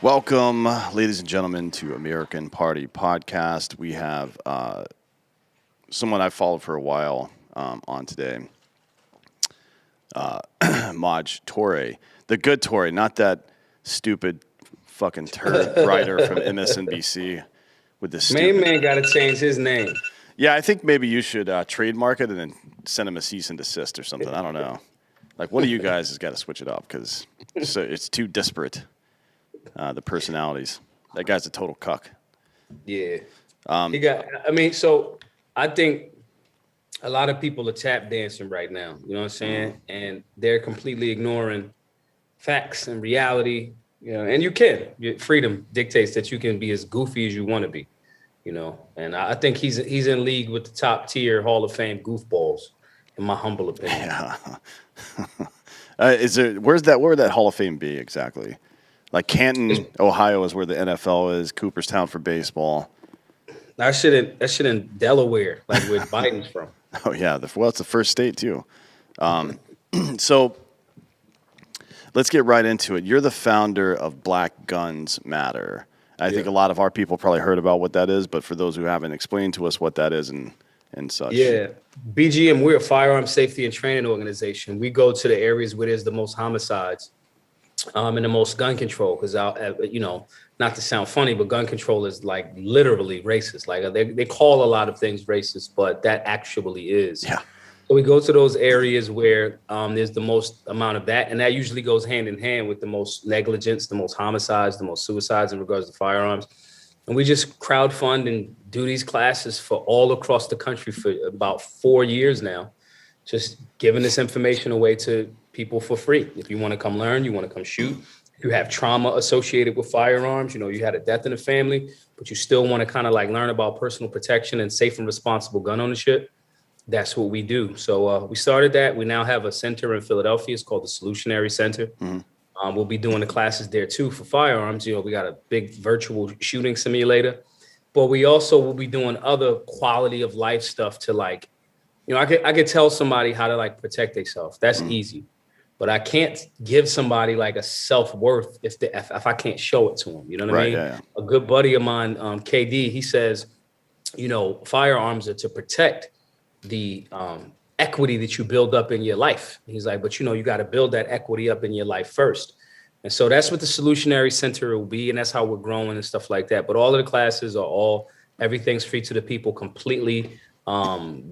Welcome, ladies and gentlemen, to American Party Podcast. We have someone I've followed for a while on today, Maj Toure. The good Toure, not that stupid fucking turd writer from MSNBC with the Main stupid. man got to change his name. Yeah, I think maybe you should trademark it and then send him a cease and desist or something. I don't know. Like, one of you guys has got to switch it up because it's too disparate. The personalities. That guy's a total cuck. Yeah. So I think a lot of people are tap dancing right now. You know what I'm saying? And they're completely ignoring facts and reality. And freedom dictates that you can be as goofy as you want to be. And I think he's in league with the top tier Hall of Fame goofballs, in my humble opinion. Yeah. Where would that Hall of Fame be exactly? Like Canton, Ohio is where the NFL is. Cooperstown for baseball. That shit in Delaware, like where Biden's from. Oh yeah, it's the first state too. So let's get right into it. You're the founder of Black Guns Matter. I think a lot of our people probably heard about what that is, but for those who haven't, explain to us what that is and such. Yeah, BGM, we're a firearm safety and training organization. We go to the areas where there's the most homicides. And the most gun control, because not to sound funny, but gun control is like literally racist. Like they call a lot of things racist, but that actually is. Yeah. So we go to those areas where there's the most amount of that, and that usually goes hand in hand with the most negligence, the most homicides, the most suicides in regards to firearms. And we just crowdfund and do these classes for all across the country for about 4 years now, just giving this information away to people for free. If you want to come learn, you want to come shoot. If you have trauma associated with firearms, you had a death in the family, but you still want to kind of like learn about personal protection and safe and responsible gun ownership, that's what we do. So we started that. We now have a center in Philadelphia. It's called the Solutionary Center. Mm-hmm. We'll be doing the classes there too for firearms. We got a big virtual shooting simulator, but we also will be doing other quality of life stuff to like, I could tell somebody how to like protect themselves. That's easy. But I can't give somebody like a self-worth if I can't show it to them. You know what I mean? Yeah. A good buddy of mine, KD, he says, firearms are to protect the equity that you build up in your life. He's like, but you got to build that equity up in your life first. And so that's what the Solutionary Center will be. And that's how we're growing and stuff like that. But all of the classes everything's free to the people completely.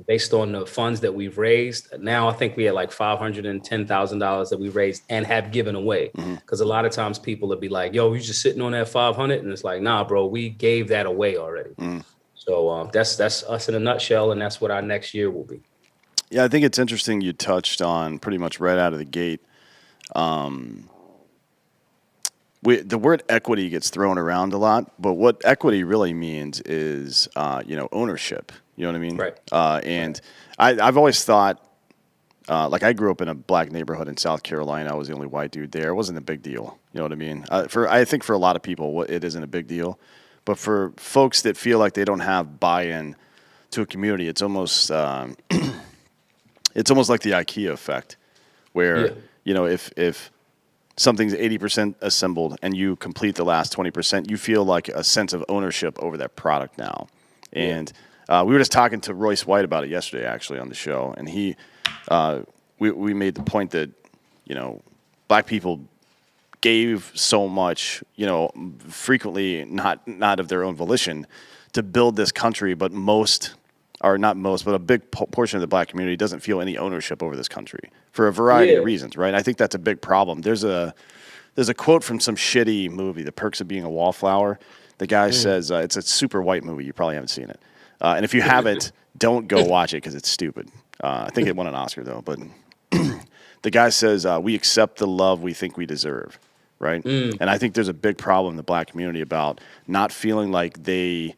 Based on the funds that we've raised. Now I think we had like $510,000 that we raised and have given away. Because a lot of times people would be like, yo, you just sitting on that 500? And it's like, nah, bro, we gave that away already. So that's us in a nutshell. And that's what our next year will be. Yeah, I think it's interesting you touched on pretty much right out of the gate. The word equity gets thrown around a lot, but what equity really means is, ownership. You know what I mean? Right. And I've always thought, I grew up in a black neighborhood in South Carolina. I was the only white dude there. It wasn't a big deal. You know what I mean? I think for a lot of people, it isn't a big deal. But for folks that feel like they don't have buy-in to a community, it's almost it's almost like the IKEA effect, where if something's 80% assembled and you complete the last 20%, you feel like a sense of ownership over that product now. And we were just talking to Royce White about it yesterday, actually, on the show, and we made the point that black people gave so much, frequently not of their own volition, to build this country, but a big portion of the black community doesn't feel any ownership over this country for a variety of reasons, right? I think that's a big problem. There's a quote from some shitty movie, The Perks of Being a Wallflower. The guy says, it's a super white movie. You probably haven't seen it. And if you haven't, don't go watch it because it's stupid. I think it won an Oscar, though. But the guy says, we accept the love we think we deserve, right? And I think there's a big problem in the black community about not feeling like they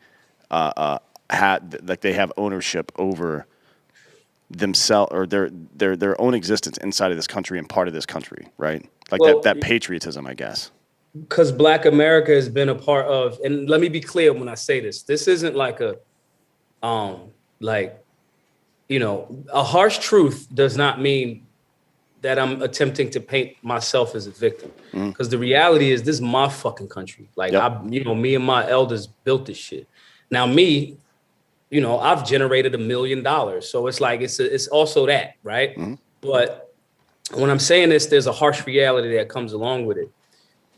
have ownership over themselves or their own existence inside of this country and part of this country, right? Like that patriotism, I guess. Because Black America has been a part of, and let me be clear when I say this. This isn't like a harsh truth does not mean that I'm attempting to paint myself as a victim. Because the reality is, this is my fucking country. Like, me and my elders built this shit. Now, me, I've generated $1 million. So it's like, it's also that, right? But when I'm saying this, there's a harsh reality that comes along with it.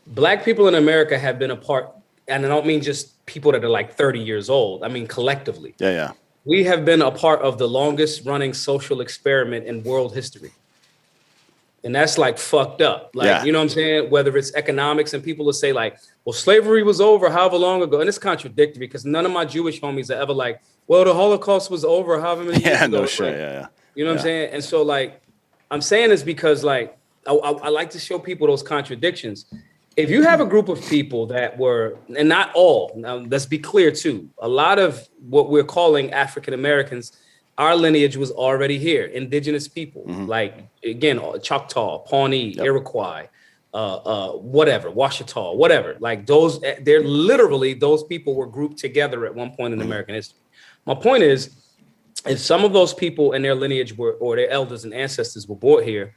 Black people in America have been a part, and I don't mean just people that are like 30 years old. I mean, collectively. Yeah. We have been a part of the longest running social experiment in world history. And that's like fucked up. Like, you know what I'm saying? Whether it's economics, and people will say like, well, slavery was over however long ago. And it's contradictory because none of my Jewish homies are ever like, well, the Holocaust was over however many years ago. No shit. Yeah. You know what I'm saying? And so like, I'm saying this because like, I like to show people those contradictions. If you have a group of people that were, and not all, now let's be clear too, a lot of what we're calling African Americans, our lineage was already here. Indigenous people, like, again, Choctaw, Pawnee, Iroquois, whatever, Washita, whatever. Like those, they're literally, those people were grouped together at one point in American history. My point is, if some of those people and their lineage were, or their elders and ancestors were brought here,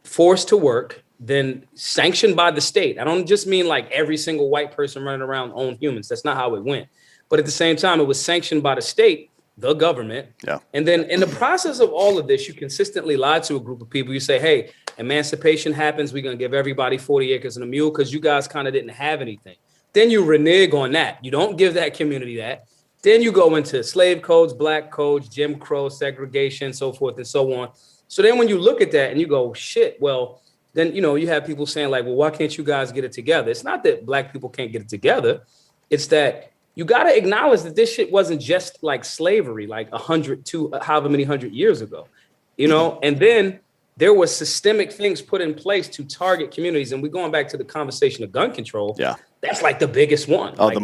forced to work, then sanctioned by the state. I don't just mean like every single white person running around owned humans. That's not how it went. But at the same time, it was sanctioned by the state, the government. Yeah. And then in the process of all of this, you consistently lie to a group of people. You say, hey, emancipation happens. We're going to give everybody 40 acres and a mule because you guys kind of didn't have anything. Then you renege on that. You don't give that community that. Then you go into slave codes, black codes, Jim Crow, segregation, so forth and so on. So then when you look at that and you go, shit, well, then, you have people saying like, well, why can't you guys get it together? It's not that black people can't get it together. It's that you got to acknowledge that this shit wasn't just like slavery, like 100 to however many 100 years ago, and then there was systemic things put in place to target communities. And we're going back to the conversation of gun control. Yeah. That's like the biggest one. Oh, like,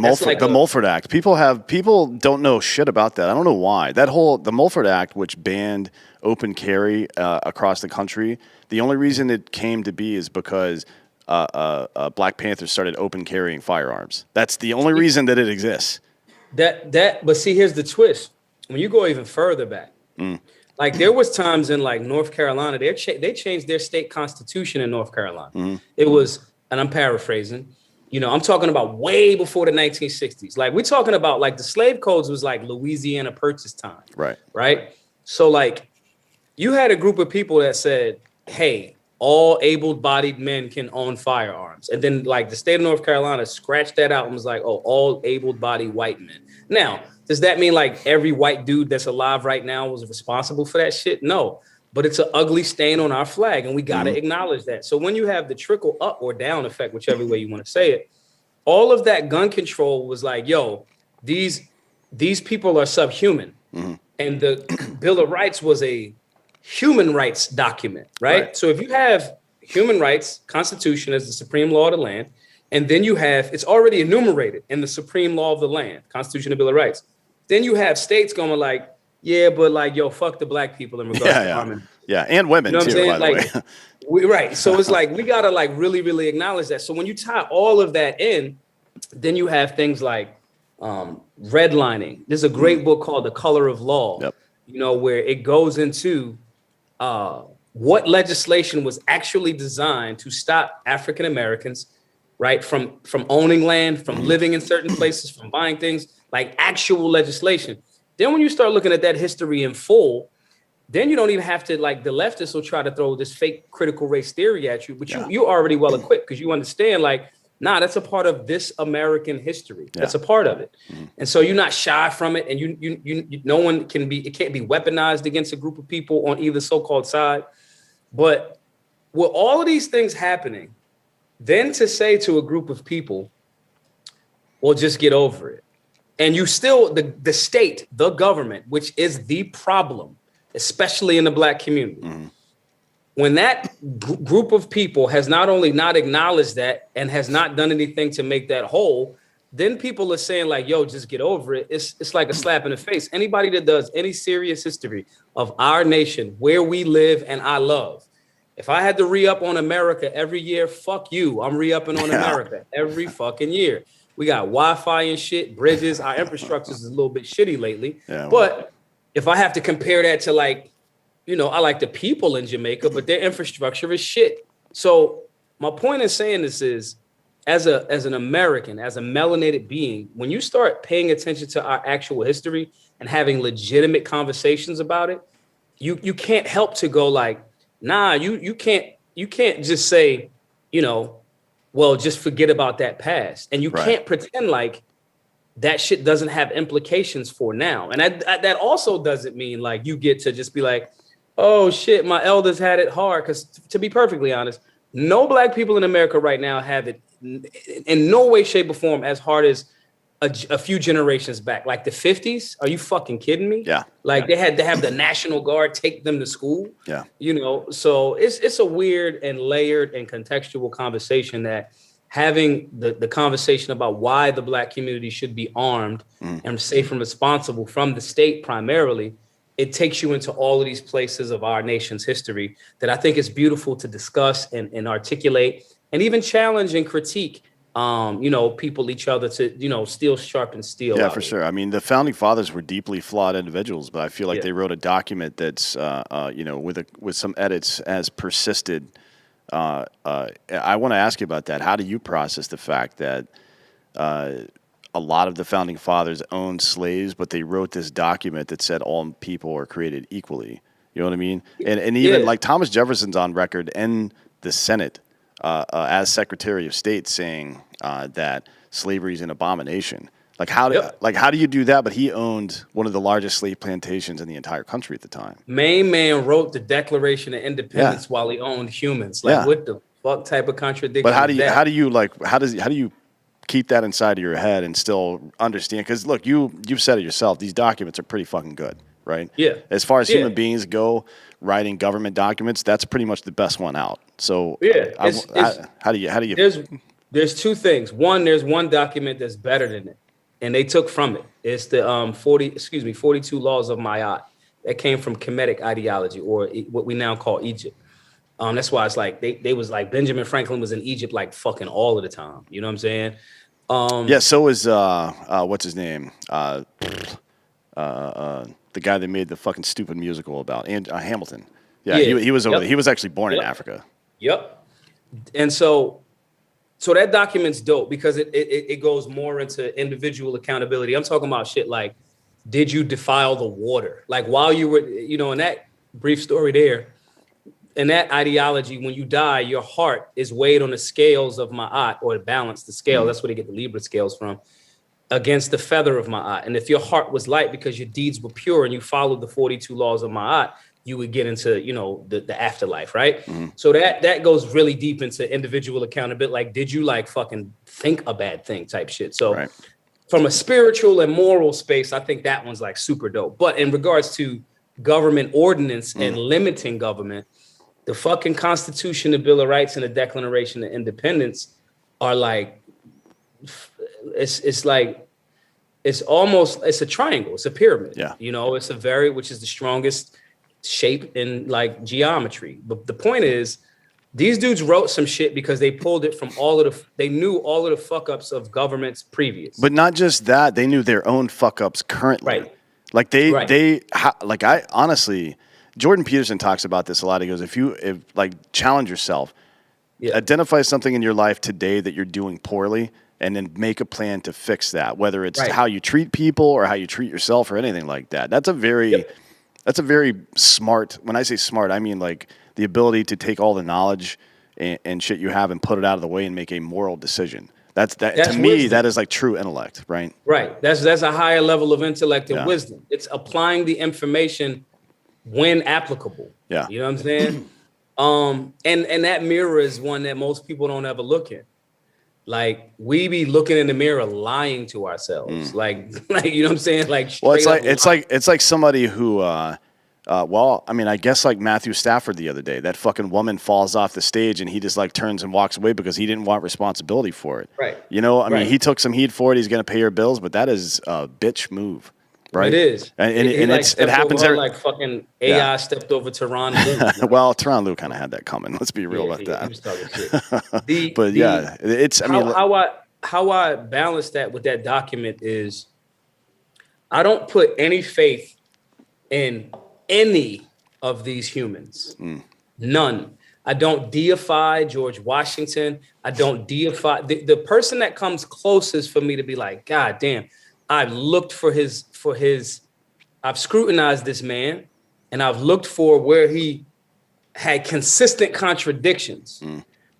the Mulford Act. People don't know shit about that. I don't know why. The Mulford Act, which banned open carry across the country, the only reason it came to be is because Black Panthers started open carrying firearms. That's the only reason that it exists. But see, here's the twist. When you go even further back, like there was times in like North Carolina, they changed their state constitution in North Carolina. It was, and I'm paraphrasing, I'm talking about way before the 1960s. Like we're talking about like the slave codes was like Louisiana Purchase time. Right. So like you had a group of people that said, hey, all able-bodied men can own firearms. And then like the state of North Carolina scratched that out and was like, oh, all able-bodied white men. Now, does that mean like every white dude that's alive right now was responsible for that shit? No, but it's an ugly stain on our flag and we got to acknowledge that. So when you have the trickle up or down effect, whichever way you want to say it, all of that gun control was like, yo, these people are subhuman. And the Bill of Rights was a human rights document, right? So if you have human rights, Constitution as the supreme law of the land, and then you have, it's already enumerated in the supreme law of the land, Constitution and Bill of Rights. Then you have states going like, yeah, but like, yo, fuck the black people in regards to harmony. Yeah, and women too, by the way. Right. So it's like, we got to like really, really acknowledge that. So when you tie all of that in, then you have things like redlining. There's a great book called The Color of Law, where it goes into what legislation was actually designed to stop African Americans, right, from owning land, from living in certain places, from buying things, like actual legislation. Then when you start looking at that history in full, then you don't even have to, like, the leftists will try to throw this fake critical race theory at you, but you're already well equipped because you understand, like, nah, that's a part of this American history. That's a part of it. And so you're not shy from it. And you no one can be, it can't be weaponized against a group of people on either so-called side. But with all of these things happening, then to say to a group of people, well, just get over it. And you still, the state, the government, which is the problem, especially in the black community, when that group of people has not only not acknowledged that and has not done anything to make that whole, then people are saying like, yo, just get over it. It's like a slap in the face. Anybody that does any serious history of our nation, where we live and I love, if I had to re-up on America every year, fuck you. I'm re-upping on America every fucking year. We got Wi-Fi and shit, bridges. Our infrastructure is a little bit shitty lately. But if I have to compare that to like I like the people in Jamaica, but their infrastructure is shit. So my point in saying this is, as an American, as a melanated being, when you start paying attention to our actual history and having legitimate conversations about it, you can't help to go like, nah, you can't just say, well, just forget about that past. And you can't pretend like that shit doesn't have implications for now. And that also doesn't mean like you get to just be like, oh shit, my elders had it hard. Because to be perfectly honest, no black people in America right now have it in no way, shape, or form as hard as a few generations back. Like the 50s. Are you fucking kidding me? Yeah. Like they had to have the National Guard take them to school. Yeah. So it's a weird and layered and contextual conversation that having the conversation about why the black community should be armed and safe and responsible from the state primarily, it takes you into all of these places of our nation's history that I think is beautiful to discuss and articulate and even challenge and critique, people, each other to, steel sharpen steel. Yeah, for sure. I mean, the founding fathers were deeply flawed individuals, but I feel like they wrote a document that's, with some edits as persisted. I want to ask you about that. How do you process the fact that a lot of the founding fathers owned slaves, but they wrote this document that said all people are created equally? You know what I mean? And even like Thomas Jefferson's on record in the Senate as Secretary of State saying that slavery is an abomination. Like how do you do that? But he owned one of the largest slave plantations in the entire country at the time. Main man wrote the Declaration of Independence while he owned humans. Like what the fuck type of contradiction? But how do you keep that inside of your head and still understand? Because look, you've said it yourself. These documents are pretty fucking good, right? Yeah. As far as human beings go, writing government documents, that's pretty much the best one out. So how do you? There's two things. One, there's one document that's better than it, and they took from it. It's the 42 Laws of Ma'at. That came from Kemetic ideology, or what we now call Egypt. That's why it's like they was like Benjamin Franklin was in Egypt like fucking all of the time. You know what I'm saying? So is what's his name? The guy that made the fucking stupid musical about Hamilton. Yeah, he was over there. He was actually born in Africa. Yep. And so that document's dope because it goes more into individual accountability. I'm talking about shit like, did you defile the water? Like while you were, in that brief story there, in that ideology, when you die, your heart is weighed on the scales of Ma'at, or balance the scale. That's where they get the Libra scales from, against the feather of Ma'at. And if your heart was light because your deeds were pure and you followed the 42 laws of Ma'at, you would get into, the afterlife, right? So that goes really deep into individual accountability. Like, did you like fucking think a bad thing type shit? So from a spiritual and moral space, I think that one's like super dope. But in regards to government ordinance and limiting government, the fucking Constitution, the Bill of Rights, and the Declaration of Independence are like, it's a triangle. It's a pyramid. Yeah. It's which is the strongest shape in like geometry. But the point is, these dudes wrote some shit because they pulled it from they knew all of the fuck ups of governments previous. But not just that, they knew their own fuck ups currently. Right. Like I honestly, Jordan Peterson talks about this a lot. He goes, if challenge yourself, identify something in your life today that you're doing poorly, and then make a plan to fix that, whether it's how you treat people or how you treat yourself or anything like that. That's a very smart, when I say smart, I mean like the ability to take all the knowledge and shit you have and put it out of the way and make a moral decision. That's to me, wisdom. That is like true intellect, right? Right. That's a higher level of intellect and wisdom. It's applying the information when applicable. Yeah. You know what I'm saying? And that mirror is one that most people don't ever look in. Like we be looking in the mirror, lying to ourselves. Like you know what I'm saying? Like, well, it's like somebody who, I guess like Matthew Stafford the other day. That fucking woman falls off the stage and he just like turns and walks away because he didn't want responsibility for it. Right. I mean, he took some heat for it. He's gonna pay her bills, but that is a bitch move. Right. It is. And it happens there. Like fucking AI stepped over Tyronn Lue. Well, Tyronn Lue kind of had that coming. Let's be real about that. He was talking shit. How I balance that with that document is I don't put any faith in any of these humans. None. I don't deify George Washington. I don't deify the person that comes closest for me to be like, God damn, I've looked for his, I've scrutinized this man and I've looked for where he had consistent contradictions.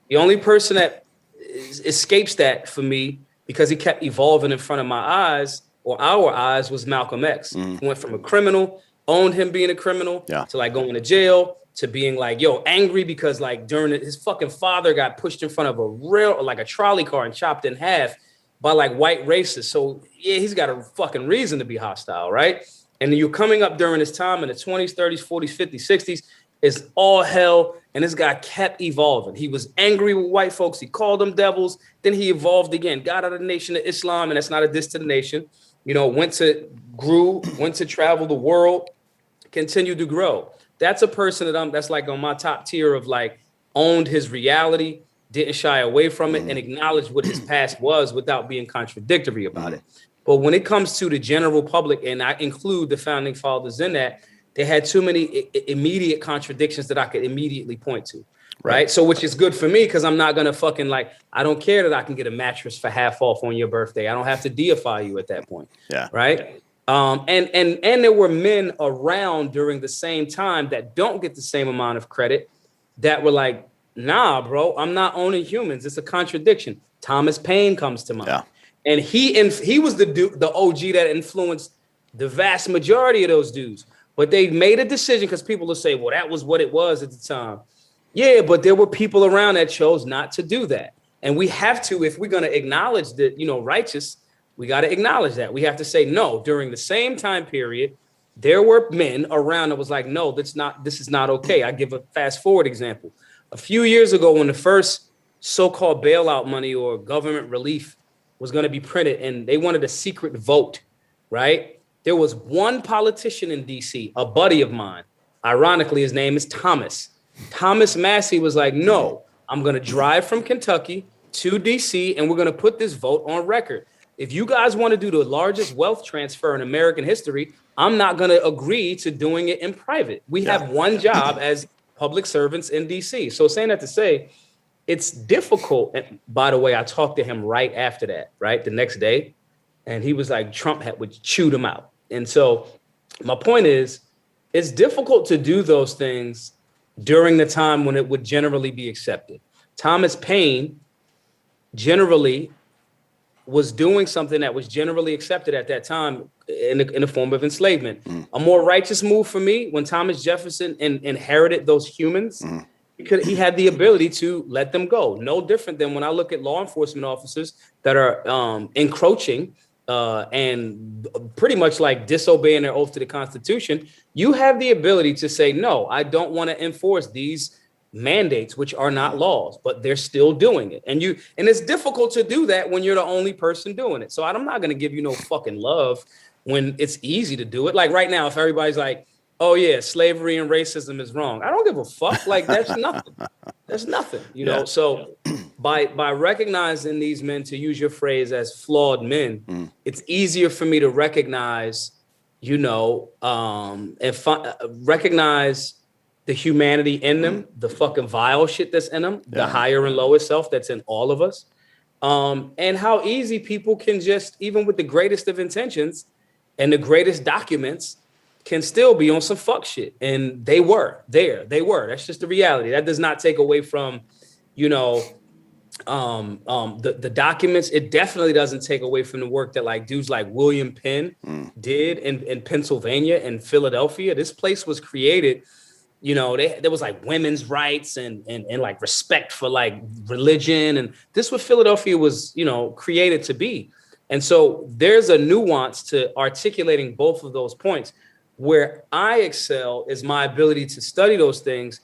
The only person that escapes that for me, because he kept evolving in front of my eyes or our eyes, was Malcolm X. He went from a criminal, owned him being a criminal, to like going to jail, to being like, yo, angry because like during his fucking father got pushed in front of a trolley car and chopped in half by like white racists. So yeah, he's got a fucking reason to be hostile, right? And you're coming up during this time in the 20s, 30s, 40s, 50s, 60s, it's all hell. And this guy kept evolving. He was angry with white folks. He called them devils. Then he evolved again, got out of the Nation of Islam. And that's not a diss to the nation. You know, went to travel the world, continued to grow. That's a person that's like on my top tier of like owned his reality, didn't shy away from it, and acknowledged what his past was without being contradictory about it. But when it comes to the general public, and I include the founding fathers in that, they had too many immediate contradictions that I could immediately point to. Right. So which is good for me because I'm not going to fucking like, I don't care that I can get a mattress for half off on your birthday. I don't have to deify you at that point. Yeah. Right. And there were men around during the same time that don't get the same amount of credit that were like, nah, bro, I'm not owning humans. It's a contradiction. Thomas Paine comes to mind. Yeah. And he was the OG that influenced the vast majority of those dudes. But they made a decision because people will say, well, that was what it was at the time. Yeah, but there were people around that chose not to do that. And we have to, if we're going to acknowledge that, you know, righteous, we got to acknowledge that. We have to say, no, during the same time period, there were men around that was like, no, this is not okay. I give a fast forward example. A few years ago, when the first so-called bailout money or government relief was going to be printed and they wanted a secret vote, right? There was one politician in DC, a buddy of mine. Ironically, his name is Thomas. Thomas Massey was like, no, I'm going to drive from Kentucky to DC and we're going to put this vote on record. If you guys want to do the largest wealth transfer in American history, I'm not going to agree to doing it in private. We have one job as public servants in DC. So saying that to say, it's difficult. And by the way, I talked to him right after that, right? The next day. And he was like, Trump would chewed him out. And so my point is, it's difficult to do those things during the time when it would generally be accepted. Thomas Paine generally was doing something that was generally accepted at that time in the form of enslavement. A more righteous move for me, when Thomas Jefferson inherited those humans, because he had the ability to let them go. No different than when I look at law enforcement officers that are encroaching and pretty much like disobeying their oath to the Constitution. You have the ability to say, no, I don't want to enforce these mandates, which are not laws, but they're still doing it. And it's difficult to do that when you're the only person doing it. So I'm not going to give you no fucking love when it's easy to do it. Like right now, if everybody's like, oh yeah, slavery and racism is wrong, I don't give a fuck. Like that's nothing. That's nothing, you know? So by recognizing these men, to use your phrase, as flawed men, it's easier for me to recognize, you know, recognize the humanity in them, the fucking vile shit that's in them, the higher and lower self that's in all of us. And how easy people can just, even with the greatest of intentions and the greatest documents, can still be on some fuck shit. And they were. That's just the reality. That does not take away from, you know, the documents. It definitely doesn't take away from the work that like dudes like William Penn did in Pennsylvania and Philadelphia. This place was created, you know, there was like women's rights and like respect for like religion. And this what Philadelphia was, you know, created to be. And so there's a nuance to articulating both of those points. Where I excel is my ability to study those things,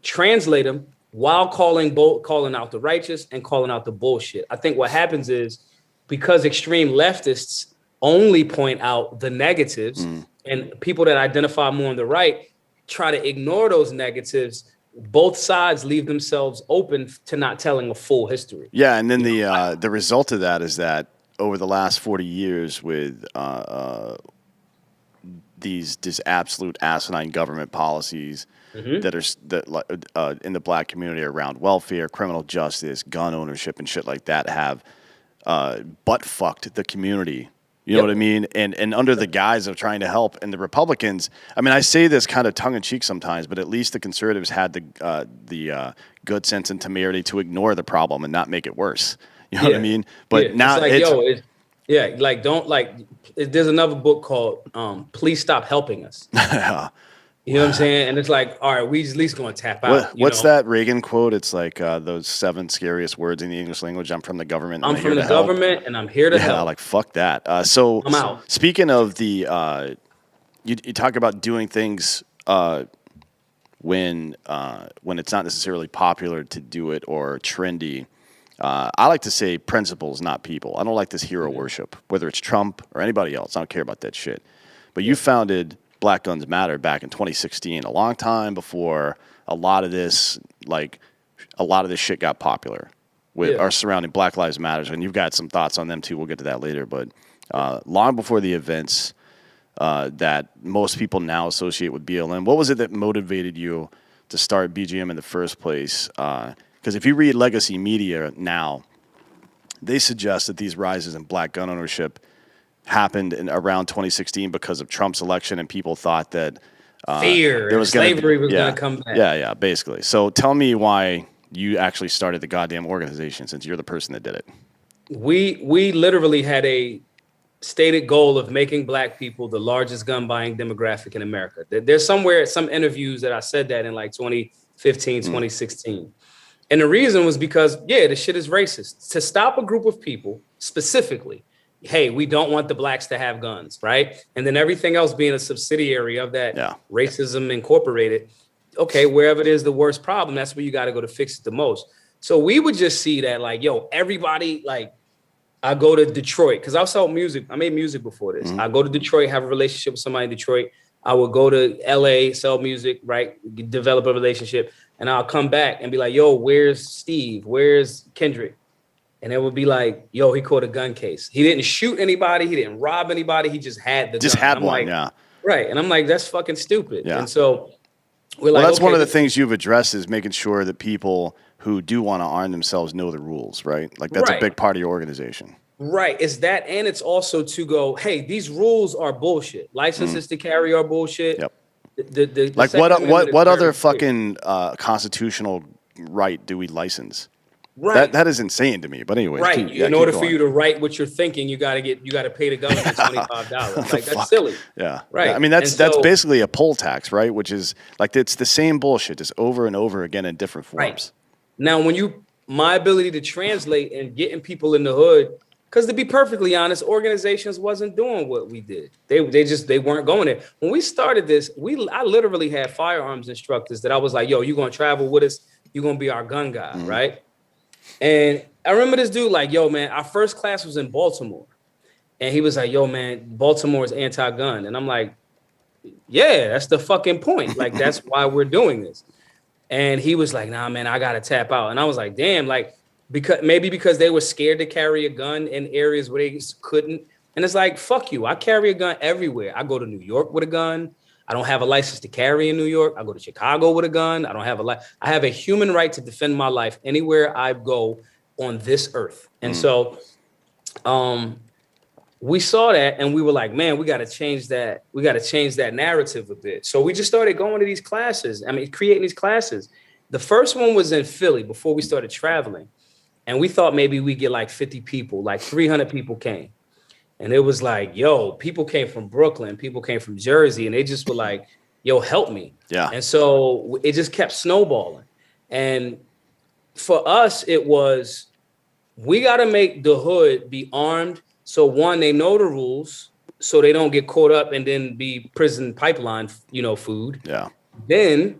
translate them while calling out the righteous and calling out the bullshit. I think what happens is because extreme leftists only point out the negatives and people that identify more on the right try to ignore those negatives, both sides leave themselves open to not telling a full history. Yeah, and then the result of that is that over the last 40 years with these absolute asinine government policies that are in the black community around welfare, criminal justice, gun ownership, and shit like that have butt fucked the community. You know what I mean? And under the guise of trying to help. And the Republicans, I mean, I say this kind of tongue in cheek sometimes, but at least the conservatives had the good sense and temerity to ignore the problem and not make it worse. You know what I mean? But now there's another book called Please Stop Helping Us. You know what I'm saying? And it's like, all right, we at least going to tap out. What's that Reagan quote? It's like those 7 scariest words in the English language. I'm from the government. I'm from the government, and I'm here to help. Like, fuck that. So I'm out. Speaking of the, you talk about doing things when it's not necessarily popular to do it or trendy. I like to say principles, not people. I don't like this hero worship, whether it's Trump or anybody else. I don't care about that shit. But you founded Black Guns Matter back in 2016, a long time before a lot of this shit got popular with our surrounding Black Lives Matters. And you've got some thoughts on them too. We'll get to that later. But long before the events that most people now associate with BLM, what was it that motivated you to start BGM in the first place? Because if you read legacy media now, they suggest that these rises in black gun ownership happened in around 2016 because of Trump's election, and people thought that fear there was slavery was going to come back. Yeah, basically. So tell me why you actually started the goddamn organization, since you're the person that did it. We literally had a stated goal of making black people the largest gun buying demographic in America. There's somewhere at some interviews that I said that in like 2015, 2016. And the reason was because, the shit is racist. To stop a group of people specifically, hey, we don't want the blacks to have guns, right? And then everything else being a subsidiary of that racism incorporated. Okay, wherever it is the worst problem, that's where you got to go to fix it the most. So we would just see that like, everybody, like, I go to Detroit because I sell music. I made music before this. I go to Detroit, have a relationship with somebody in Detroit. I would go to LA, sell music, right? Develop a relationship. And I'll come back and be like, where's Steve? Where's Kendrick? And it would be like, he caught a gun case. He didn't shoot anybody. He didn't rob anybody. He just had the gun. Just had one, Right. And I'm like, that's fucking stupid. Yeah. And so we're like, that's one of the things you've addressed is making sure that people who do want to arm themselves know the rules, right? Like that's a big part of your organization. Right. It's that. And it's also to go, hey, these rules are bullshit. Licenses to carry are bullshit. Yep. The like what other fucking constitutional right do we license? Right. That is insane to me. But anyway, right. In order for you to write what you're thinking, you got to pay the government $25. Like that's silly. Yeah. Right. I mean, that's basically a poll tax, right? Which is like it's the same bullshit, just over and over again in different forms. Right. Now, my ability to translate and getting people in the hood. Because to be perfectly honest, organizations wasn't doing what we did. They weren't going there. When we started this, I literally had firearms instructors that I was like, you're going to travel with us. You're going to be our gun guy, right? And I remember this dude like, man, our first class was in Baltimore. And he was like, man, Baltimore is anti-gun. And I'm like, yeah, that's the fucking point. Like, that's why we're doing this. And he was like, nah, man, I got to tap out. And I was like, damn, like, because they were scared to carry a gun in areas where they couldn't. And it's like, fuck you. I carry a gun everywhere. I go to New York with a gun. I don't have a license to carry in New York. I go to Chicago with a gun. I don't have I have a human right to defend my life anywhere I go on this earth. And so we saw that and we were like, man, we got to change that. We got to change that narrative a bit. So we just started going to these classes. Creating these classes. The first one was in Philly before we started traveling. And we thought maybe we get like 50 people, like 300 people came. And it was like, people came from Brooklyn, people came from Jersey, and they just were like, help me. Yeah. And so it just kept snowballing. And for us, it was, we got to make the hood be armed. So one, they know the rules so they don't get caught up and then be prison pipeline, food. Yeah. Then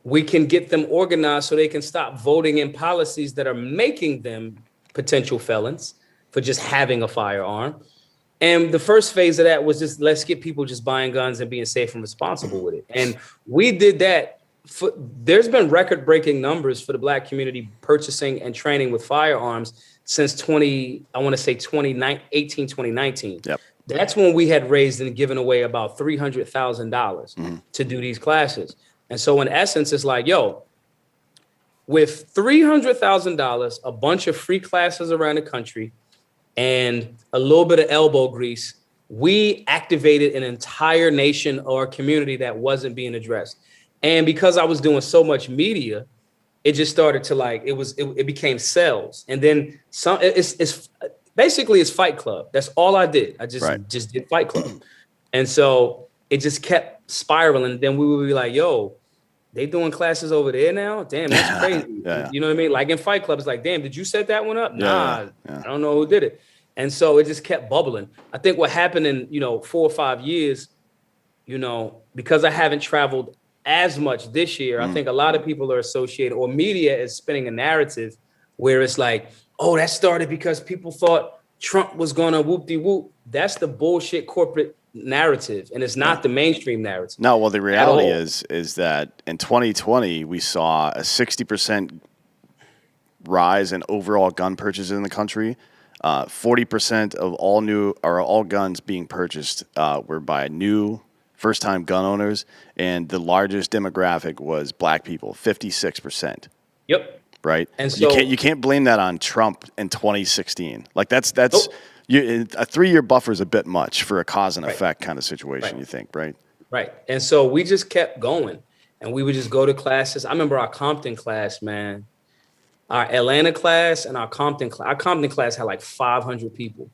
we can get them organized so they can stop voting in policies that are making them potential felons for just having a firearm. And the first phase of that was just, let's get people just buying guns and being safe and responsible with it. And we did that. There's been record-breaking numbers for the Black community purchasing and training with firearms since 2018, 2019. Yep. That's when we had raised and given away about $300,000 to do these classes. And so in essence, it's like, yo, with $300,000, a bunch of free classes around the country, and a little bit of elbow grease, we activated an entire nation or community that wasn't being addressed. And because I was doing so much media, it just started to like, it became sales. And then it's basically it's Fight Club. That's all I did. I just did Fight Club. And so it just kept spiraling. Then we would be like, yo, they doing classes over there now? Damn, that's crazy. You know what I mean? Like in Fight Club, it's like, damn, did you set that one up? Nah, I don't know who did it. And so it just kept bubbling. I think what happened in, 4 or 5 years, because I haven't traveled as much this year, I think a lot of people are associated, or media is spinning a narrative where it's like, oh, that started because people thought Trump was going to whoop-de-whoop. That's the bullshit corporate narrative, and it's not the mainstream narrative. No, well, the reality is that in 2020, we saw a 60% rise in overall gun purchases in the country. 40% of all guns being purchased were by new first-time gun owners, and the largest demographic was black people, 56%. Yep. Right. And so you can't blame that on Trump in 2016. Like that's a 3-year buffer is a bit much for a cause and effect kind of situation. You think, right? Right. And so we just kept going, and we would just go to classes. I remember our Compton class, man. Our Atlanta class and our Compton class. Our Compton class had like 500 people.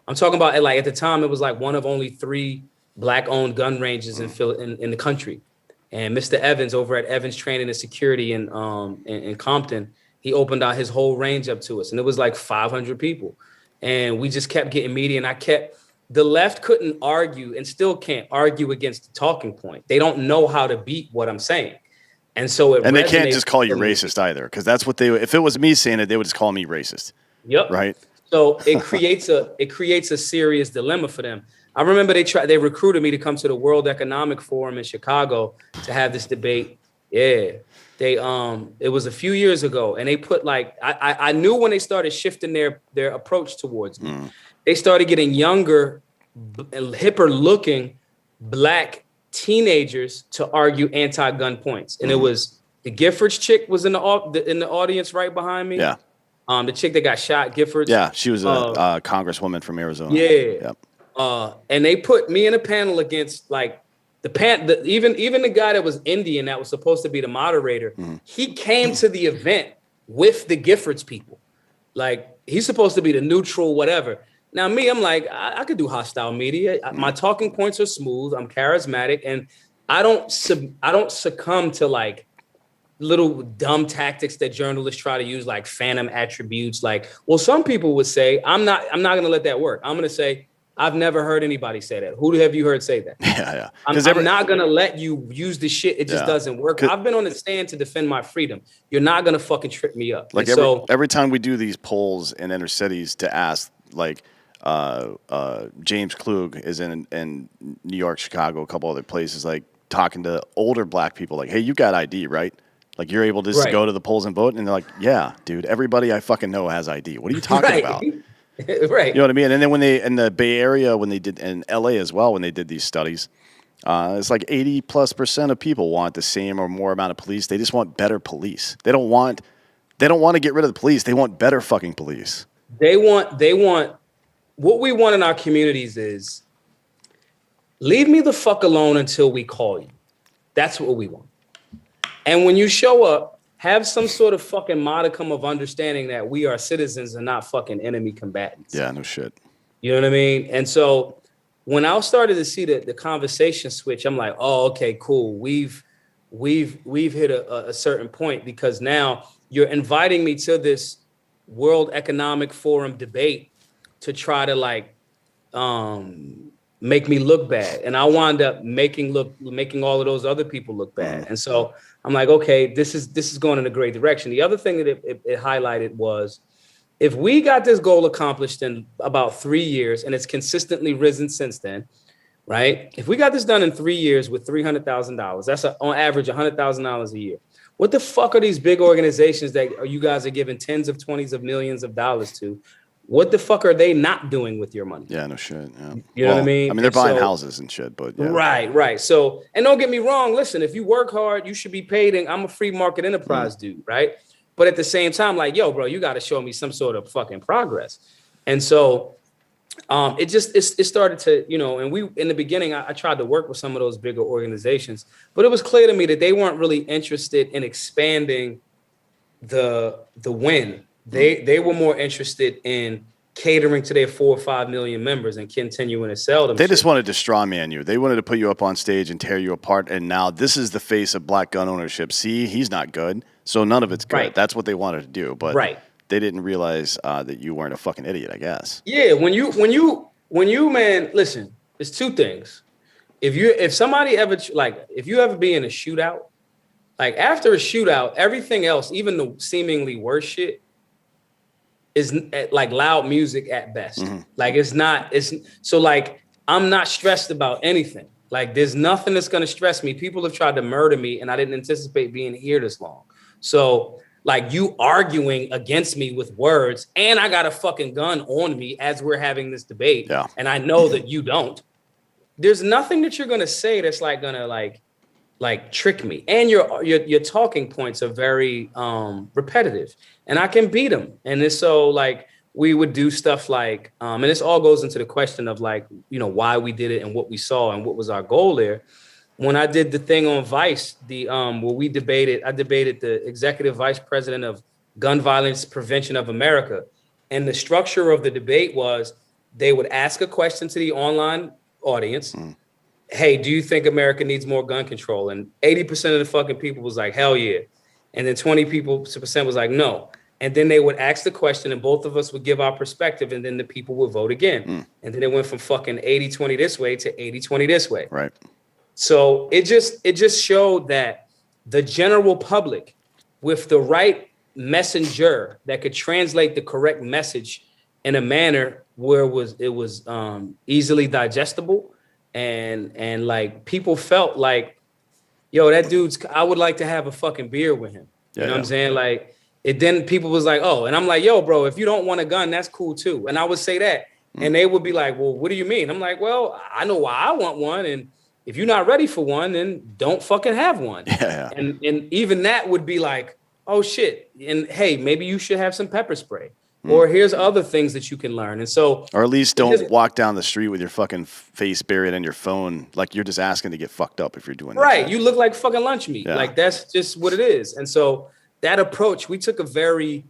I'm talking about like at the time it was like one of only 3 black-owned gun ranges in the country. And Mr. Evans over at Evans Training and Security in Compton, he opened out his whole range up to us, and it was like 500 people. And we just kept getting media, and the left couldn't argue and still can't argue against the talking point. They don't know how to beat what I'm saying. And so they can't just call you racist either, because that's what if it was me saying it, they would just call me racist. Yep. Right. So it creates a serious dilemma for them. I remember they recruited me to come to the World Economic Forum in Chicago to have this debate. Yeah. It was a few years ago, and they put like, I knew when they started shifting their approach towards me. They started getting younger, hipper looking black teenagers to argue anti-gun points. And it was the Giffords chick was in the audience right behind me. Yeah. The chick that got shot, Giffords. Yeah, she was a congresswoman from Arizona. Yeah. Yep. And they put me in a panel against like even the guy that was Indian that was supposed to be the moderator. He came to the event with the Giffords people. Like he's supposed to be the neutral whatever. Now me, I'm like, I could do hostile media. My talking points are smooth. I'm charismatic, and I don't succumb to like little dumb tactics that journalists try to use, like phantom attributes. Like, well, some people would say, I'm not going to let that work. I'm going to say, I've never heard anybody say that. Who have you heard say that? Yeah. I'm not going to let you use the shit. It just doesn't work. I've been on the stand to defend my freedom. You're not going to fucking trip me up. Like every time we do these polls in inner cities to ask, like, James Klug is in New York, Chicago, a couple other places, like talking to older black people, like, hey, you got ID, right? Like you're able to just go to the polls and vote. And they're like, yeah, dude, everybody I fucking know has ID. What are you talking about? Right. You know what I mean? And then when they, in the Bay Area, when they did, in LA as well, when they did these studies, it's like 80+% of people want the same or more amount of police. They just want better police. They don't want to get rid of the police. They want better fucking police. They want, what we want in our communities is leave me the fuck alone until we call you. That's what we want. And when you show up, have some sort of fucking modicum of understanding that we are citizens and not fucking enemy combatants. Yeah, no shit. You know what I mean? And so when I started to see the conversation switch, I'm like, oh, okay, cool. We've hit a certain point, because now you're inviting me to this World Economic Forum debate to try to like make me look bad. And I wound up making all of those other people look bad. And so I'm like, okay, this is going in a great direction. The other thing that it highlighted was, if we got this goal accomplished in about 3 years, and it's consistently risen since then, right? If we got this done in 3 years with $300,000, that's on average $100,000 a year. What the fuck are these big organizations that you guys are giving tens of 20s of millions of dollars to? what the fuck are they not doing with your money? Yeah, no shit. Yeah. You know what I mean? I mean, they're buying houses and shit, but yeah. Right. So, and don't get me wrong. Listen, if you work hard, you should be paid. And I'm a free market enterprise dude, right? But at the same time, like, yo, bro, you got to show me some sort of fucking progress. And so, it started to, you know, and we, in the beginning, I tried to work with some of those bigger organizations, but it was clear to me that they weren't really interested in expanding the win. They were more interested in catering to their 4 or 5 million members and continuing to sell them. They just wanted to straw man you. They wanted to put you up on stage and tear you apart. And now this is the face of black gun ownership. See, he's not good. So none of it's good. Right. That's what they wanted to do. But they didn't realize that you weren't a fucking idiot, I guess. Yeah. When you, man, listen, there's two things. If somebody ever, like, if you ever be in a shootout, like after a shootout, everything else, even the seemingly worse shit, is like loud music at best. Like so like, I'm not stressed about anything. Like there's nothing that's going to stress me. People have tried to murder me and I didn't anticipate being here this long. So like you arguing against me with words and I got a fucking gun on me as we're having this debate. Yeah. And I know that you don't, there's nothing that you're going to say that's like going to like trick me. And your talking points are very repetitive and I can beat them. And it's so like, we would do stuff like, and this all goes into the question of like, you know, why we did it and what we saw and what was our goal there. When I did the thing on Vice, where I debated the executive vice president of Gun Violence Prevention of America. And the structure of the debate was they would ask a question to the online audience. Hey, do you think America needs more gun control? And 80% of the fucking people was like, hell yeah. And then 20% was like, no. And then they would ask the question and both of us would give our perspective and then the people would vote again. And then it went from fucking 80-20 this way to 80-20 this way. Right. So it just showed that the general public with the right messenger that could translate the correct message in a manner where it was easily digestible and like people felt like, yo, that dude's, I would like to have a fucking beer with him. You know what I'm saying? Like then people was like, oh, and I'm like, yo, bro, if you don't want a gun, that's cool too. And I would say that. And they would be like, well, what do you mean? I'm like, well, I know why I want one. And if you're not ready for one, then don't fucking have one. Yeah. And even that would be like, oh shit. And hey, maybe you should have some pepper spray. Or here's other things that you can learn. And so, or at least don't walk down the street with your fucking face buried in your phone. Like you're just asking to get fucked up if you're doing that. Right. You look like fucking lunch meat. Yeah. Like that's just what it is. And so that approach, we took a very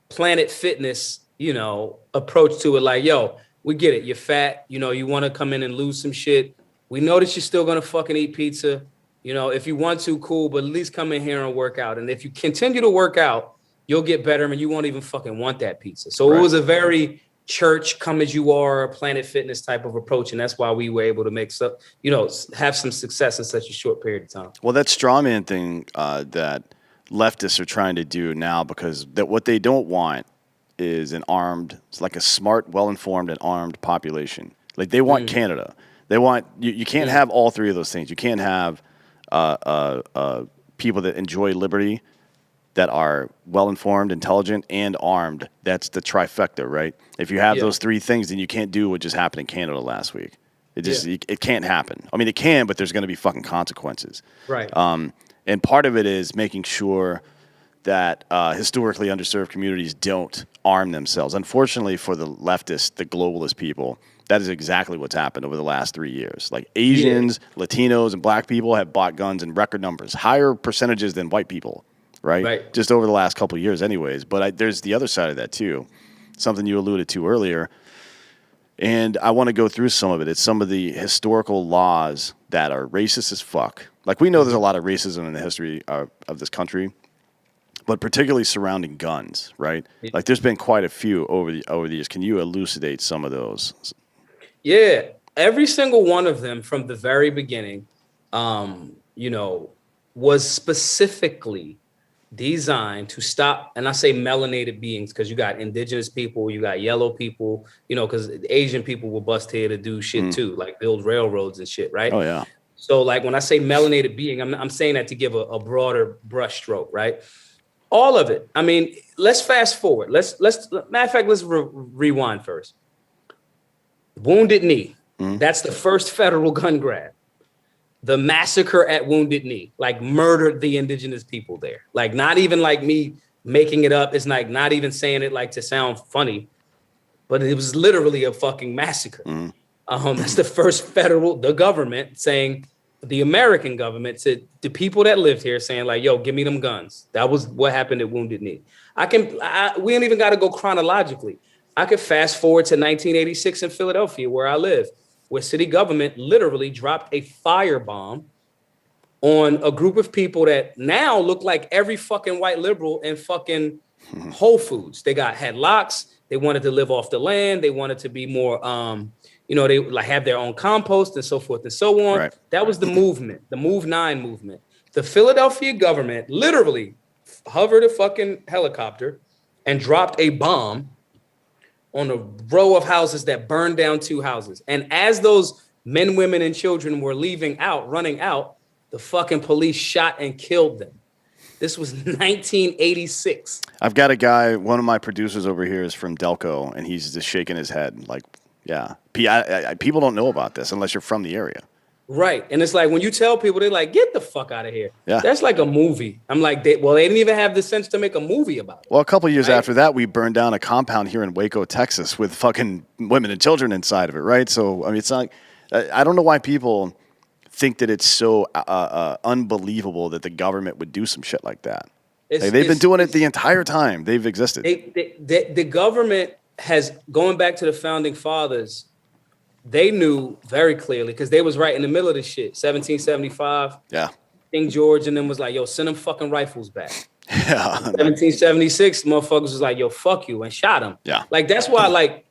Planet Fitness, you know, approach to it. Like, yo, we get it. You're fat. You know, you want to come in and lose some shit. We know that you're still going to fucking eat pizza. You know, if you want to, cool, but at least come in here and work out. And if you continue to work out, you'll get better and you won't even fucking want that pizza. So It was a very church, come as you are, Planet Fitness type of approach. And that's why we were able to make some, you know, have some success in such a short period of time. Well, that strawman thing that leftists are trying to do now, because that what they don't want is it's like a smart, well-informed and armed population. Like they want Canada. They want, you can't have all three of those things. You can't have people that enjoy liberty, that are well-informed, intelligent, and armed. That's the trifecta, right? If you have those three things, then you can't do what just happened in Canada last week. It can't happen. I mean, it can, but there's going to be fucking consequences. Right. And part of it is making sure that historically underserved communities don't arm themselves. Unfortunately for the leftists, the globalist people, that is exactly what's happened over the last 3 years. Like Asians, Latinos, and black people have bought guns in record numbers, higher percentages than white people. Right? Just over the last couple of years anyways. But there's the other side of that too, something you alluded to earlier. And I want to go through some of it. It's some of the historical laws that are racist as fuck. Like we know there's a lot of racism in the history of this country, but particularly surrounding guns, right? Like there's been quite a few over the years. Can you elucidate some of those? Yeah, every single one of them from the very beginning, you know, was specifically designed to stop, and I say melanated beings because you got indigenous people, you got yellow people, you know, because Asian people will bust here to do shit too, like build railroads and shit, right? Oh yeah. So like when I say melanated being, I'm saying that to give a broader brush stroke, right? All of it. I mean, let's fast forward. Matter of fact, let's rewind first. Wounded Knee. That's the first federal gun grab. The massacre at Wounded Knee, like murdered the indigenous people there. Like not even like me making it up. It's like not even saying it like to sound funny, but it was literally a fucking massacre. That's the first the government saying, the American government said the people that lived here saying like, yo, give me them guns. That was what happened at Wounded Knee. We don't even got to go chronologically. I could fast forward to 1986 in Philadelphia, where I live, where city government literally dropped a firebomb on a group of people that now look like every fucking white liberal in fucking Whole Foods. They had locks. They wanted to live off the land. They wanted to be more, they like have their own compost and so forth and so on. Right. That was the movement, the Move 9 movement. The Philadelphia government literally hovered a fucking helicopter and dropped a bomb on a row of houses that burned down 2 houses. And as those men, women, and children were running out, the fucking police shot and killed them. This was 1986. I've got a guy, one of my producers over here is from Delco, and he's just shaking his head like, yeah. People don't know about this unless you're from the area. Right. And it's like when you tell people, they're like, get the fuck out of here. Yeah. That's like a movie. I'm like, they didn't even have the sense to make a movie about it. Well, a couple of years after that, we burned down a compound here in Waco, Texas with fucking women and children inside of it, right? So, I mean, it's not, I don't know why people think that it's so unbelievable that the government would do some shit like that. They've been doing it the entire time they've existed. The government has, going back to the founding fathers, they knew very clearly because they was right in the middle of this shit. 1775. Yeah. King George and them was like, yo, send them fucking rifles back. Yeah. 1776, motherfuckers was like, yo, fuck you, and shot them. Yeah. Like, that's why, like,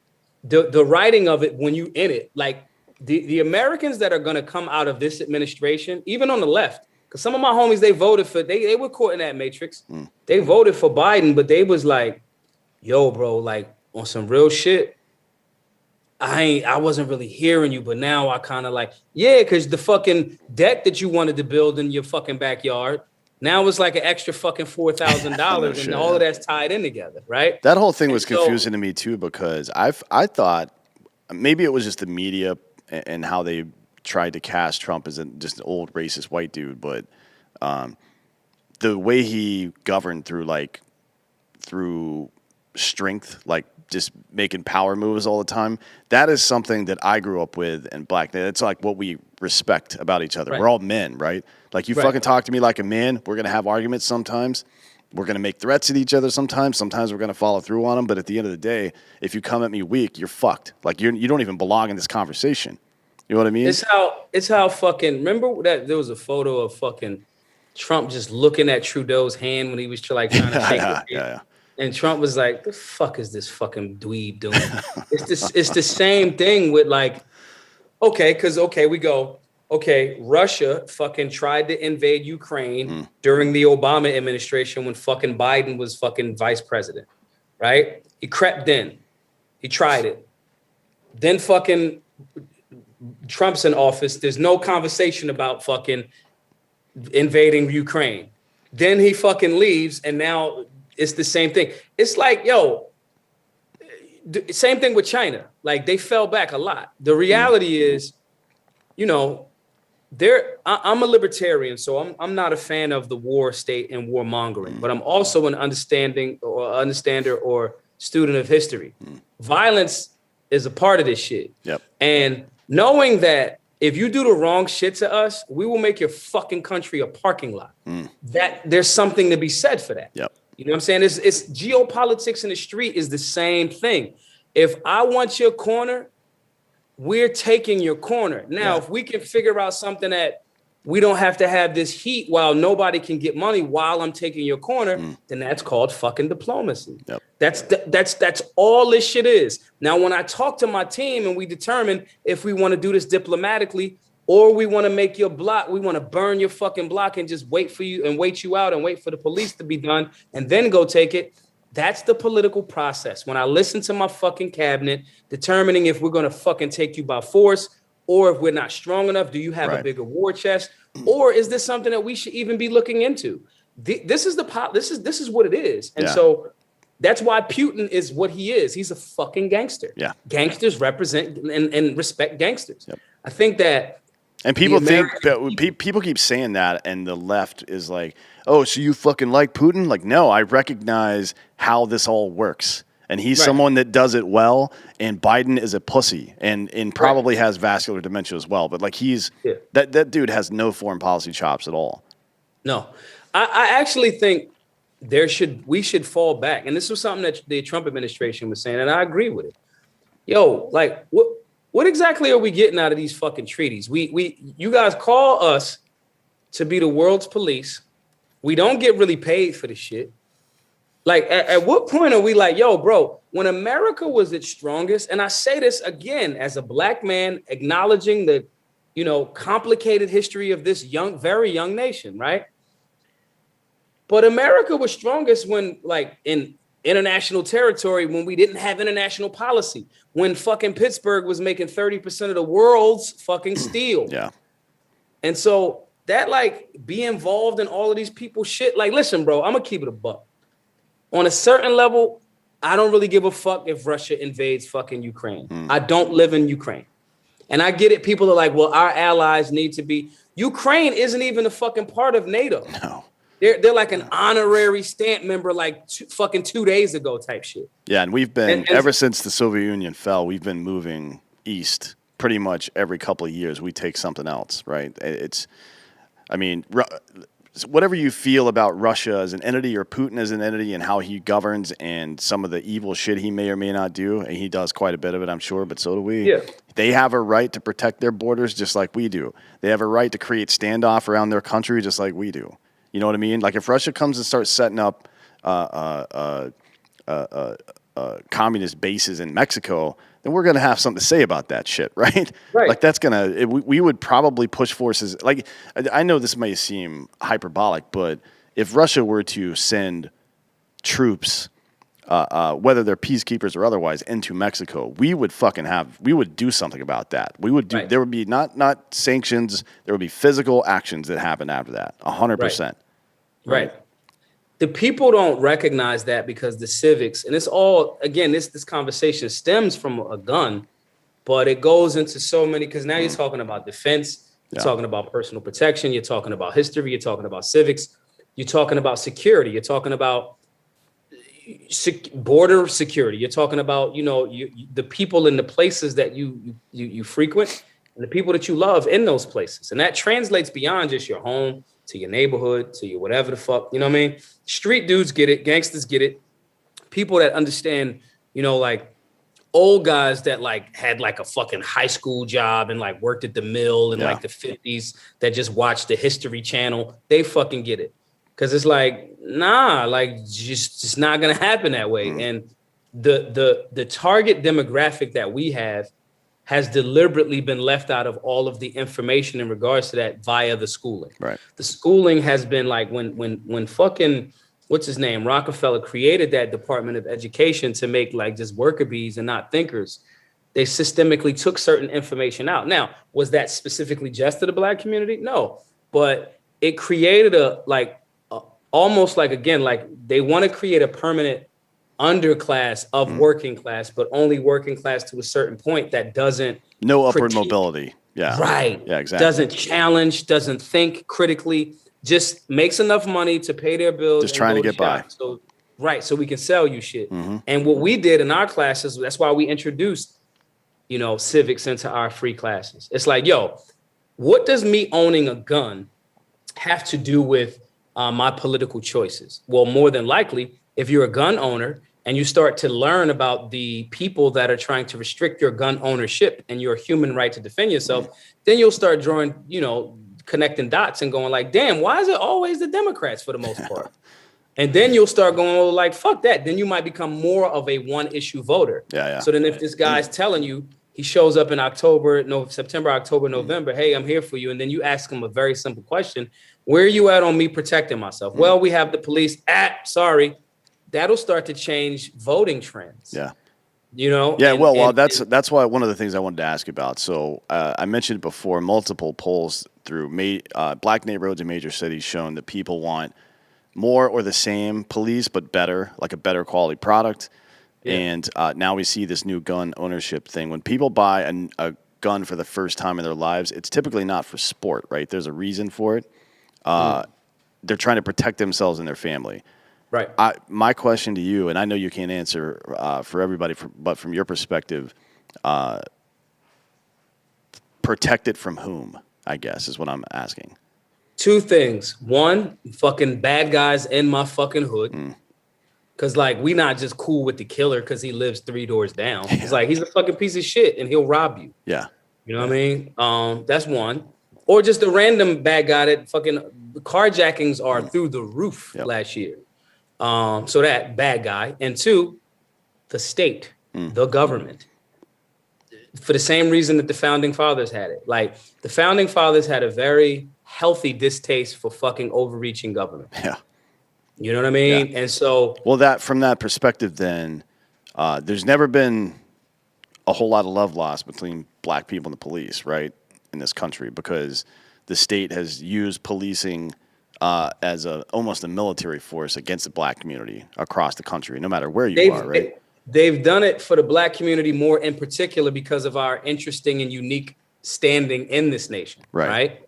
the writing of it, when you in it, like, the Americans that are going to come out of this administration, even on the left, because some of my homies, they voted for, they were caught in that matrix. They voted for Biden, but they was like, yo, bro, like, on some real shit, I wasn't really hearing you, but now I kind of like, yeah, because the fucking deck that you wanted to build in your fucking backyard, now it's like an extra fucking $4,000 and all of that's tied in together, right? That whole thing was confusing to me too, because I thought maybe it was just the media and how they tried to cast Trump as just an old racist white dude, but the way he governed through strength, like just making power moves all the time, that is something that I grew up with in black. It's like what we respect about each other. Right. We're all men, right? Like you fucking talk to me like a man. We're going to have arguments sometimes. We're going to make threats at each other sometimes. Sometimes we're going to follow through on them. But at the end of the day, if you come at me weak, you're fucked. Like you don't even belong in this conversation. You know what I mean? It's how fucking, remember that there was a photo of fucking Trump just looking at Trudeau's hand when he was trying to shake his hand. Yeah. And Trump was like, the fuck is this fucking dweeb doing? It's the same thing with like, Russia fucking tried to invade Ukraine during the Obama administration when fucking Biden was fucking vice president, right? He crept in. He tried it. Then fucking Trump's in office. There's no conversation about fucking invading Ukraine. Then he fucking leaves and now it's the same thing. It's like, yo, same thing with China. Like they fell back a lot. The reality is, you know, I'm a libertarian, so I'm not a fan of the war state and warmongering, but I'm also an understander or student of history. Violence is a part of this shit. Yep. And knowing that if you do the wrong shit to us, we will make your fucking country a parking lot. That there's something to be said for that. Yep. You know what I'm saying? It's geopolitics in the street is the same thing. If I want your corner, we're taking your corner. Now, if we can figure out something that we don't have to have this heat while nobody can get money while I'm taking your corner, then that's called fucking diplomacy. Yep. That's all this shit is. Now, when I talk to my team and we determine if we want to do this diplomatically or we want to make your block, we want to burn your fucking block and just wait for you and wait you out and wait for the police to be done and then go take it. That's the political process. When I listen to my fucking cabinet, determining if we're going to fucking take you by force or if we're not strong enough, do you have a bigger war chest? Or is this something that we should even be looking into? this is this is what it is. And Yeah. so that's why Putin is what he is. He's a fucking gangster. Yeah. Gangsters represent and respect gangsters. Yep. I think that. And people people keep saying that, and the left is like, oh, so you fucking like Putin? Like, no, I recognize how this all works. And he's someone that does it well, and Biden is a pussy and probably has vascular dementia as well. But like that dude has no foreign policy chops at all. No. I actually think we should fall back. And this was something that the Trump administration was saying, and I agree with it. Yo, like what exactly are we getting out of these fucking treaties? You guys call us to be the world's police. We don't get really paid for the shit. Like, at what point are we like, yo, bro, when America was its strongest, and I say this again as a black man acknowledging the, complicated history of this very young nation, right? But America was strongest when, like, in international territory, when we didn't have international policy, when fucking Pittsburgh was making 30% of the world's fucking steel. Yeah. And so that, like, be involved in all of these people's shit. Like, listen, bro, I'm gonna keep it a buck. On a certain level, I don't really give a fuck if Russia invades fucking Ukraine. I don't live in Ukraine. And I get it. People are like, well, our allies need to be. Ukraine isn't even a fucking part of NATO. No. They're like an honorary stamp member, like fucking 2 days ago type shit. Yeah, and we've been, ever since the Soviet Union fell, we've been moving east pretty much every couple of years. We take something else, right? Whatever you feel about Russia as an entity or Putin as an entity and how he governs and some of the evil shit he may or may not do, and he does quite a bit of it, I'm sure, but so do we. Yeah. They have a right to protect their borders just like we do. They have a right to create standoff around their country just like we do. You know what I mean? Like if Russia comes and starts setting up communist bases in Mexico, then we're going to have something to say about that shit, right? Right. Like that's going to, we would probably push forces. Like I know this may seem hyperbolic, but if Russia were to send troops, whether they're peacekeepers or otherwise, into Mexico, we would do something about that. We would do, there would be not sanctions, there would be physical actions that happen after that, 100%. Right. The people don't recognize that because the civics, and it's all, again, this conversation stems from a gun, but it goes into so many, because now you're talking about defense, you're talking about personal protection, you're talking about history, you're talking about civics, you're talking about security, you're talking about border security, you're talking about, the people in the places that you frequent and the people that you love in those places. And that translates beyond just your home, to your neighborhood, to your whatever the fuck, you know what I mean? Street dudes get it, gangsters get it. People that understand, like old guys that like had like a fucking high school job and like worked at the mill in like the 50s that just watched the History Channel, they fucking get it. Cause it's like, nah, like just not gonna happen that way. And the target demographic that we have has deliberately been left out of all of the information in regards to that via the schooling. Right. The schooling has been like when fucking, what's his name, Rockefeller created that Department of Education to make like just worker bees and not thinkers. They systemically took certain information out. Now, was that specifically just to the Black community? No, but it created almost like, again, like they want to create a permanent underclass of working class, but only working class to a certain point that doesn't upward mobility. Yeah. Right. Yeah, exactly. Doesn't challenge, doesn't think critically, just makes enough money to pay their bills. Just trying to get by. So we can sell you shit. And what we did in our classes, that's why we introduced, civics into our free classes. It's like, yo, what does me owning a gun have to do with my political choices? Well, more than likely, if you're a gun owner and you start to learn about the people that are trying to restrict your gun ownership and your human right to defend yourself, then you'll start drawing, connecting dots and going like, damn, why is it always the Democrats for the most part? And then you'll start going, well, like, fuck that. Then you might become more of a one issue voter. Yeah. So then if this guy's telling you, he shows up in September, October, November, hey, I'm here for you. And then you ask him a very simple question. Where are you at on me protecting myself? Well, we have the police. Sorry. That'll start to change voting trends. Yeah. Yeah. That's why one of the things I wanted to ask about. So I mentioned before, multiple polls through Black neighborhoods in major cities shown that people want more or the same police, but better, like a better quality product. Yeah. And now we see this new gun ownership thing. When people buy a gun for the first time in their lives, it's typically not for sport, right? There's a reason for it. They're trying to protect themselves and their family. Right. My question to you, and I know you can't answer for everybody, but from your perspective, protect it from whom, I guess, is what I'm asking. Two things. One, fucking bad guys in my fucking hood. Cause like we not just cool with the killer because he lives 3 doors down. It's like he's a fucking piece of shit and he'll rob you. Yeah. You know what I mean? That's one. Or just a random bad guy that fucking carjackings are through the roof last year. So that bad guy. And two, the state, the government. For the same reason that the founding fathers had it. Like the founding fathers had a very healthy distaste for fucking overreaching government. Yeah. You know what I mean? Yeah. And so, well, that from that perspective, then there's never been a whole lot of love lost between black people and the police, right, in this country, because the state has used policing as almost a military force against the black community across the country, no matter where you are, right? They've done it for the black community more in particular because of our interesting and unique standing in this nation, right?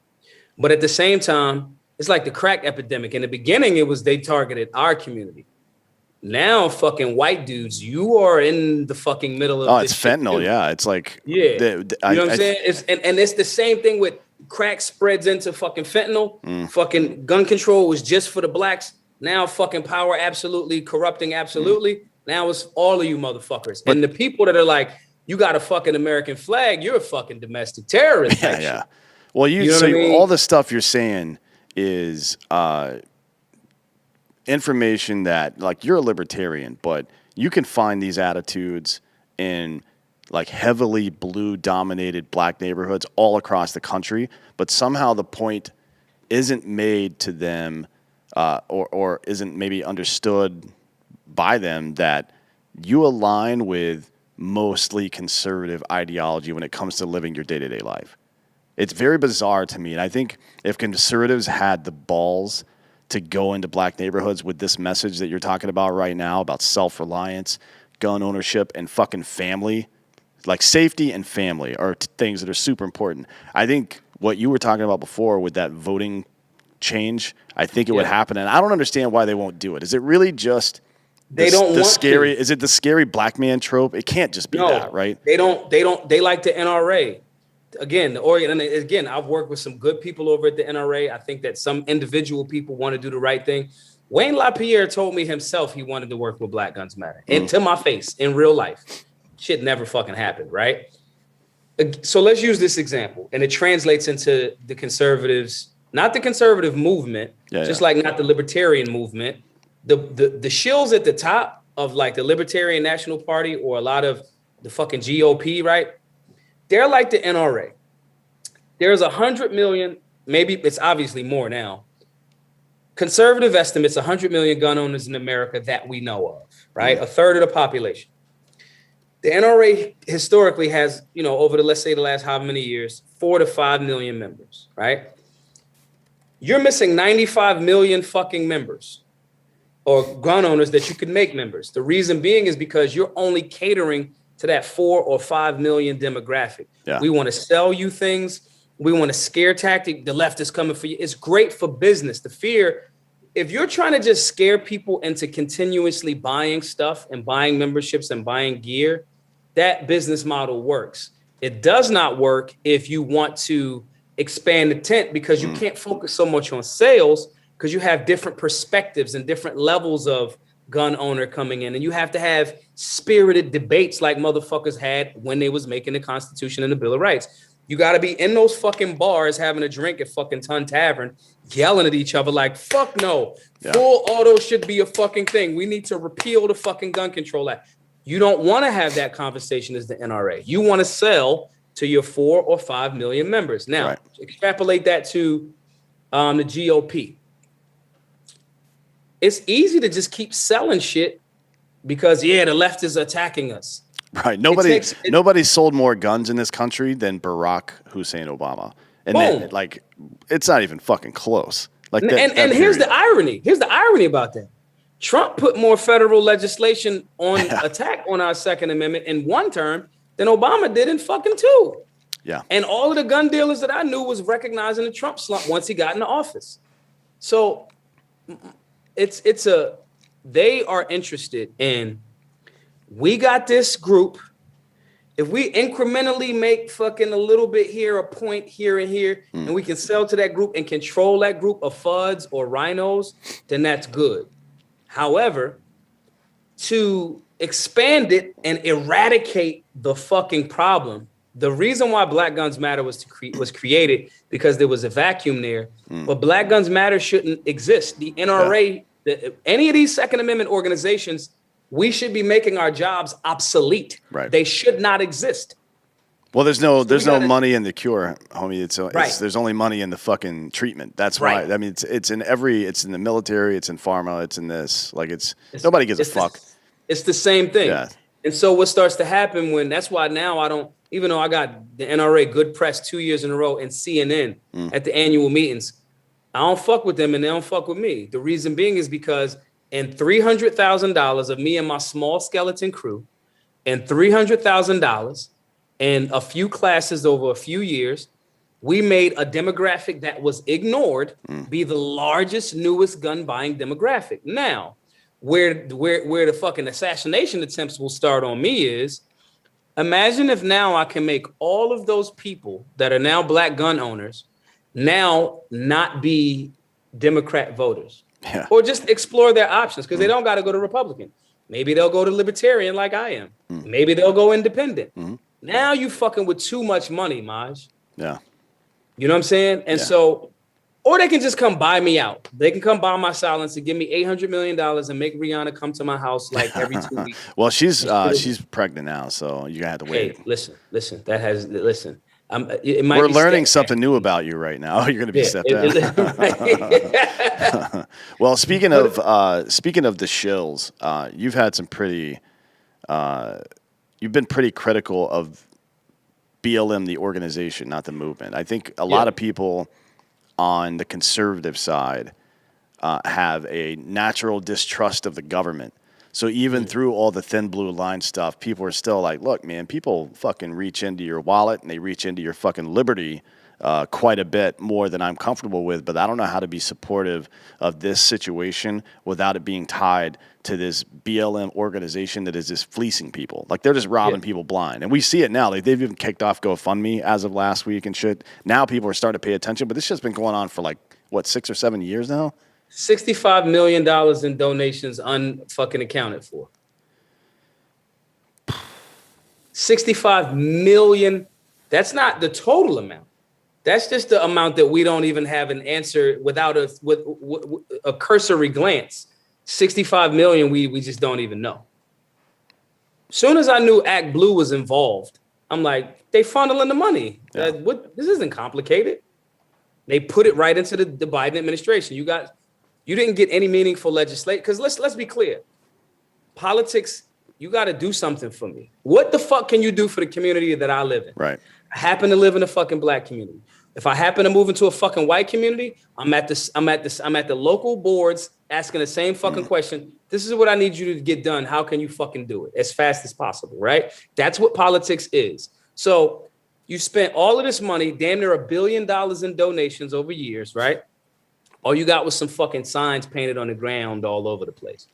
But at the same time, it's like the crack epidemic. In the beginning, it was they targeted our community. Now, fucking white dudes, you are in the fucking middle of this. It's fentanyl, yeah. It's like you know what I'm saying? And it's the same thing with crack spreads into fucking fentanyl. Fucking gun control was just for the blacks. Now fucking power absolutely corrupting absolutely. Now it's all of you motherfuckers. And the people that are like, you got a fucking American flag, you're a fucking domestic terrorist. Yeah. Well, you know what I mean? All the stuff you're saying is information that, like, you're a libertarian, but you can find these attitudes in like heavily blue dominated black neighborhoods all across the country, but somehow the point isn't made to them or isn't maybe understood by them that you align with mostly conservative ideology when it comes to living your day-to-day life. It's very bizarre to me. And I think if conservatives had the balls to go into black neighborhoods with this message that you're talking about right now, about self-reliance, gun ownership, and fucking family, like safety and family are things that are super important. I think what you were talking about before with that voting change, I think it would happen. And I don't understand why they won't do it. Is it really just they don't want scary? to. Is it the scary black man trope? It can't just be that, right? They like the NRA. Again, I've worked with some good people over at the NRA. I think that some individual people want to do the right thing. Wayne LaPierre told me himself he wanted to work with Black Guns Matter. And to my face, in real life. Shit never fucking happened, right? So let's use this example. And it translates into the conservatives, not the conservative movement, like not the libertarian movement. The shills at the top of like the Libertarian National Party or a lot of the fucking GOP, right? They're like the NRA. There's 100 million, maybe it's obviously more now. Conservative estimates, 100 million gun owners in America that we know of, right? A third of the population. The NRA historically has, over let's say the last how many years, 4 to 5 million members, right? You're missing 95 million fucking members or gun owners that you could make members. The reason being is because you're only catering to that 4 or 5 million demographic. Yeah. We want to sell you things. We want a scare tactic. The left is coming for you. It's great for business. The fear, if you're trying to just scare people into continuously buying stuff and buying memberships and buying gear, that business model works. It does not work if you want to expand the tent because you can't focus so much on sales because you have different perspectives and different levels of gun owner coming in. And you have to have spirited debates like motherfuckers had when they was making the Constitution and the Bill of Rights. You got to be in those fucking bars having a drink at fucking Ton Tavern, yelling at each other like, fuck no, full auto should be a fucking thing. We need to repeal the fucking gun control act. You don't want to have that conversation as the NRA. You want to sell to your 4 or 5 million members. Now, extrapolate that to the GOP. It's easy to just keep selling shit because, the left is attacking us. Right. Nobody sold more guns in this country than Barack Hussein Obama. And then, it's not even fucking close. Like that. And here's the irony. Here's the irony about that. Trump put more federal legislation on attack on our Second Amendment in one term than Obama did in fucking two. Yeah. And all of the gun dealers that I knew was recognizing the Trump slump once he got into office. So they are interested in, we got this group. If we incrementally make fucking a little bit here, a point here and here, and we can sell to that group and control that group of FUDs or rhinos, then that's good. However, to expand it and eradicate the fucking problem, the reason why Black Guns Matter was created because there was a vacuum there, but Black Guns Matter shouldn't exist. The NRA, any of these Second Amendment organizations, we should be making our jobs obsolete. Right. They should not exist. Well, there's no money in the cure, homie. There's only money in the fucking treatment. That's why. I mean, it's in the military, it's in pharma, it's in this. Like nobody gives a fuck. It's the same thing. Yeah. And so what starts to happen that's why now I don't, even though I got the NRA good press 2 years in a row and CNN at the annual meetings, I don't fuck with them and they don't fuck with me. The reason being is because in $300,000 of me and my small skeleton crew, and $300,000 and a few classes over a few years, we made a demographic that was ignored be the largest, newest gun buying demographic. Now, where the fucking assassination attempts will start on me is, imagine if now I can make all of those people that are now Black gun owners now not be Democrat voters. Yeah. Or just explore their options, because they don't got to go to Republican. Maybe they'll go to Libertarian like I am. Maybe they'll go Independent. Now you fucking with too much money, Maj. Yeah. You know what I'm saying? And so, or they can just come buy me out. They can come buy my silence and give me $800 million and make Rihanna come to my house like every 2 weeks. Well, she's pregnant now, so you're gonna have to wait. Hey, listen. We're learning something new about you right now. You're going to be stepped down. Well, speaking of the shills, you've had some pretty. You've been pretty critical of BLM, the organization, not the movement. I think a lot of people on the conservative side have a natural distrust of the government. So even through all the thin blue line stuff, people are still like, look, man, people fucking reach into your wallet and they reach into your fucking liberty quite a bit more than I'm comfortable with. But I don't know how to be supportive of this situation without it being tied to this BLM organization that is just fleecing people. Like they're just robbing people blind. And we see it now. Like they've even kicked off GoFundMe as of last week and shit. Now people are starting to pay attention. But this shit's been going on for 6 or 7 years now? $65 million in donations unfucking accounted for. 65 million. That's not the total amount. That's just the amount that we don't even have an answer without a cursory glance. 65 million, we just don't even know. Soon as I knew Act Blue was involved, I'm like, they funneling the money. Yeah. This isn't complicated. They put it right into the Biden administration. You didn't get any meaningful legislation. Because let's be clear. Politics, you got to do something for me. What the fuck can you do for the community that I live in? Right. I happen to live in a fucking Black community. If I happen to move into a fucking white community, I'm at the local boards asking the same fucking question. This is what I need you to get done. How can you fucking do it as fast as possible? Right. That's what politics is. So you spent all of this money, damn near $1 billion in donations over years, right? All you got was some fucking signs painted on the ground all over the place.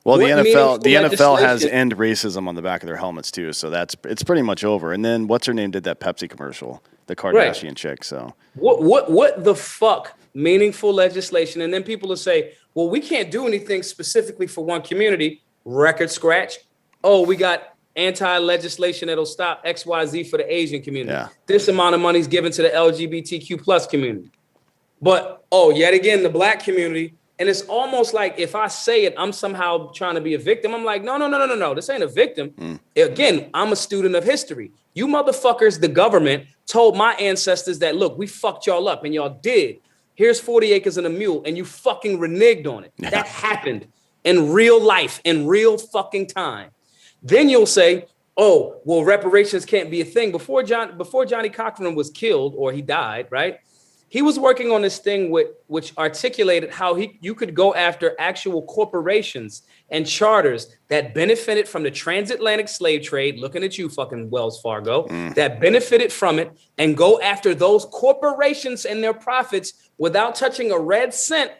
Well, the NFL has end racism on the back of their helmets too, so it's pretty much over. And then what's her name did that Pepsi commercial, the Kardashian chick. So what the fuck meaningful legislation? And then people will say, well, we can't do anything specifically for one community. Record scratch. Oh, we got anti-legislation that'll stop XYZ for the Asian community. Yeah. This amount of money is given to the LGBTQ plus community. But yet again, the Black community. And it's almost like if I say it, I'm somehow trying to be a victim. I'm like, no. This ain't a victim. Again, I'm a student of history. You motherfuckers, the government, told my ancestors that, look, we fucked y'all up and y'all did. Here's 40 acres and a mule and you fucking reneged on it. Yeah. That happened in real life, in real fucking time. Then you'll say, oh, well, reparations can't be a thing. Before Johnny Cochran was killed or he died, right? he was working on this thing which articulated how you could go after actual corporations and charters that benefited from the transatlantic slave trade, looking at you fucking Wells Fargo, that benefited from it, and go after those corporations and their profits without touching a red cent,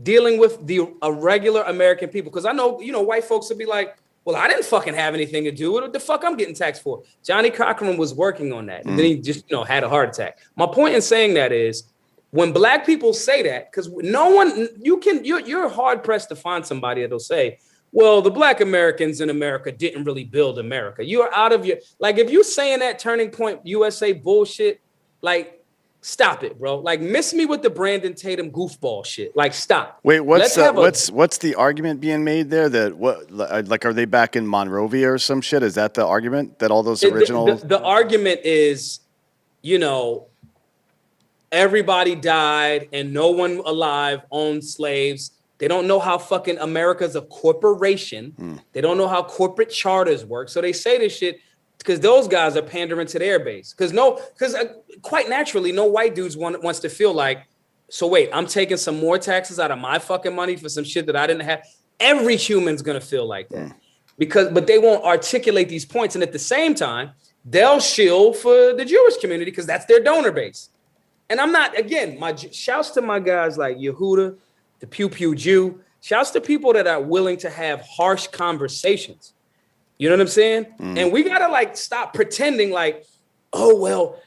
dealing with the regular American people. Because I know, white folks would be like, well, I didn't fucking have anything to do with it. What the fuck I'm getting taxed for? Johnny Cochran was working on that. And then he just, had a heart attack. My point in saying that is, when black people say that, because no one, you're hard pressed to find somebody that'll say, well, the black Americans in America didn't really build America. You are out of your, like, if you're saying that Turning Point USA bullshit, like, stop it, bro. Like, miss me with the Brandon Tatum goofball shit. Like, stop. Wait, what's the argument being made there? That are they back in Monrovia or some shit? Is that the argument that all those original? The argument is, everybody died and no one alive owned slaves. They don't know how fucking America's a corporation. They don't know how corporate charters work. So they say this shit because those guys are pandering to their base. Because quite naturally, no white dudes wants to feel like, so wait, I'm taking some more taxes out of my fucking money for some shit that I didn't have. Every human's gonna feel like that. But they won't articulate these points. And at the same time, they'll shield for the Jewish community because that's their donor base. And I'm not, again, my shouts to my guys like Yehuda, the Pew Pew Jew. Shouts to people that are willing to have harsh conversations. You know what I'm saying? And we gotta stop pretending like, oh, well,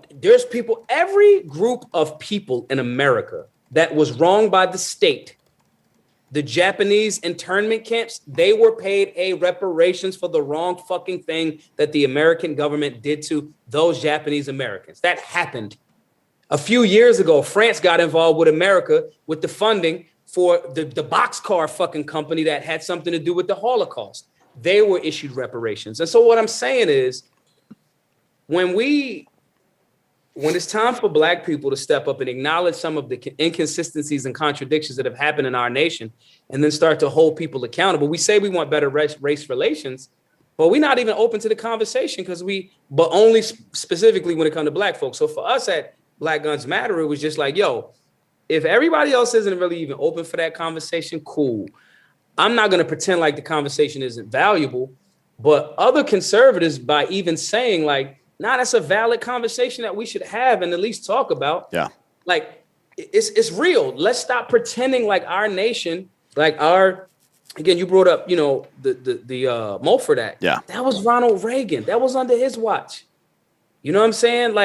there's people, every group of people in America that was wronged by the state, the Japanese internment camps, they were paid reparations for the wrong fucking thing that the American government did to those Japanese Americans. That happened. A few years ago, France got involved with America with the funding for the boxcar fucking company that had something to do with the Holocaust. They were issued reparations. And so what I'm saying is, when it's time for black people to step up and acknowledge some of the inconsistencies and contradictions that have happened in our nation, and then start to hold people accountable, we say we want better race relations, but we're not even open to the conversation but only specifically when it comes to black folks. So for us at Black Guns Matter, it was just like, yo, if everybody else isn't really even open for that conversation, cool. I'm not going to pretend like the conversation isn't valuable, but other conservatives, by even saying that's a valid conversation that we should have and at least talk about. Yeah. Like, it's real. Let's stop pretending like our nation, again, you brought up, the Mulford Act. Yeah. That was Ronald Reagan. That was under his watch. You know what I'm saying?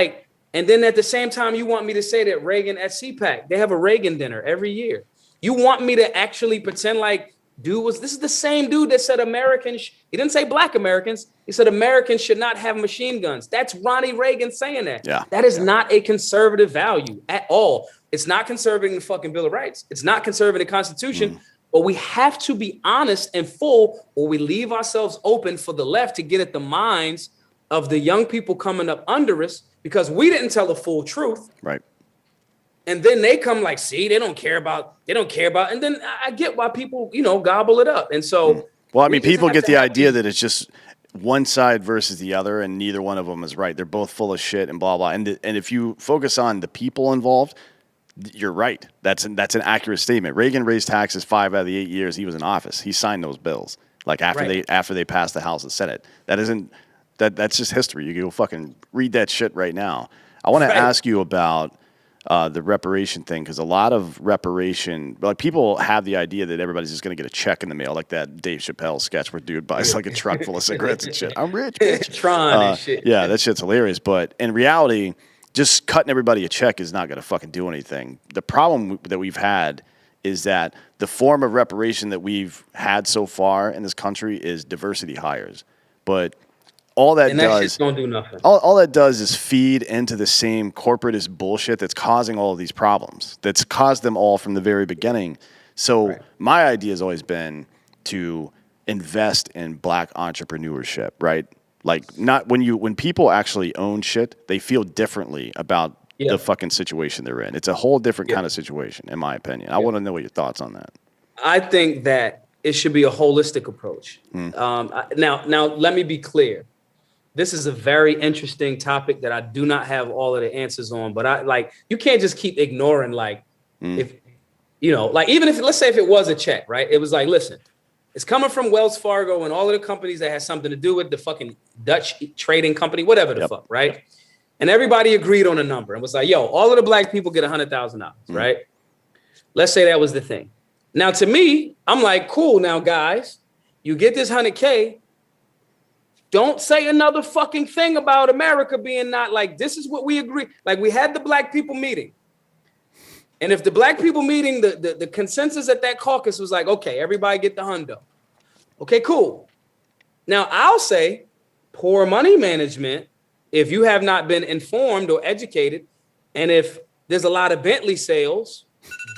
And then at the same time, you want me to say that Reagan at CPAC, they have a Reagan dinner every year. You want me to actually pretend like this is the same dude that said Americans, he didn't say black Americans. He said Americans should not have machine guns. That's Ronnie Reagan saying that. Yeah. That is not a conservative value at all. It's not conserving the fucking Bill of Rights. It's not conserving the Constitution. But we have to be honest and full, or we leave ourselves open for the left to get at the minds of the young people coming up under us, because we didn't tell the full truth. Right. And then they come see, they don't care about, and then I get why people, gobble it up. And so, well, I mean, people get the idea that it's just one side versus the other, and neither one of them is right. They're both full of shit and blah, blah. And if you focus on the people involved, you're right. That's an accurate statement. Reagan raised taxes 5 out of the 8 years he was in office. He signed those bills after they passed the House and Senate. That's just history. You can go fucking read that shit right now. I want to ask you about the reparation thing, because a lot of people have the idea that everybody's just going to get a check in the mail, like that Dave Chappelle sketch where dude buys a truck full of cigarettes and shit. I'm rich, bitch. Tron and shit. Yeah, that shit's hilarious. But in reality, just cutting everybody a check is not going to fucking do anything. The problem that we've had is that the form of reparation that we've had so far in this country is diversity hires. But all that does don't do nothing. All that does is feed into the same corporatist bullshit that's causing all of these problems. That's caused them all from the very beginning. So my idea has always been to invest in black entrepreneurship, right? Not when people actually own shit, they feel differently about the fucking situation they're in. It's a whole different kind of situation, in my opinion. I want to know what your thoughts on that. I think that it should be a holistic approach. Now, let me be clear. this is a very interesting topic that I do not have all of the answers on, but I like, you can't just keep ignoring, like, if, you know, like, even if, let's say if it was a check, right? It was like, listen, it's coming from Wells Fargo and all of the companies that has something to do with the fucking Dutch trading company, whatever the fuck, right? And everybody agreed on a number and was like, yo, all of the black people get $100,000, right? Let's say that was the thing. Now, to me, I'm like, cool. Now, guys, you get this 100K. Don't say another fucking thing about America being not like, this is what we agree. Like, we had the black people meeting. And if the black people meeting, the consensus at that caucus was like, okay, everybody get the hundo. Okay, cool. Now, I'll say poor money management, if you have not been informed or educated, and if there's a lot of Bentley sales,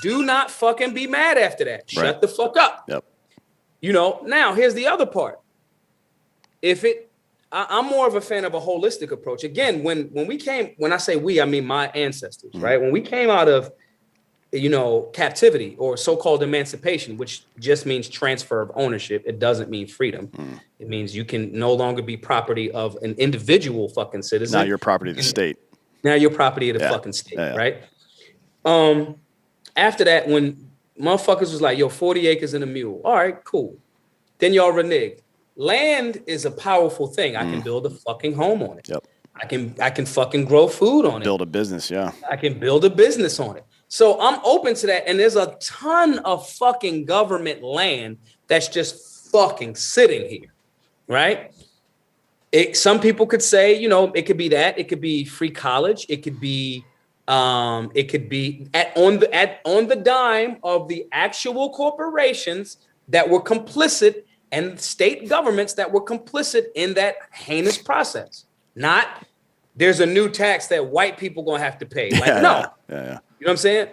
do not fucking be mad after that. Shut the fuck up. Yep. You know, now here's the other part. I'm more of a fan of a holistic approach. Again, when I say we, I mean my ancestors, right? When we came out of, you know, captivity or so-called emancipation, which just means transfer of ownership. It doesn't mean freedom. It means you can no longer be property of an individual fucking citizen. Now you're property of the state. Now you're property of the fucking state, right? After that, when motherfuckers was like, yo, 40 acres and a mule. All right, cool. Then y'all reneged. Land is a powerful thing. I can build a fucking home on it. Yep. I can fucking grow food on it. Build a business, yeah. I can build a business on it. So I'm open to that. And there's a ton of fucking government land that's just fucking sitting here, right? Some people could say, you know, it could be that. It could be free college. It could be on the dime of the actual corporations that were complicit and state governments that were complicit in that heinous process. Not there's a new tax that white people gonna have to pay. Like, no. Yeah. You know what I'm saying?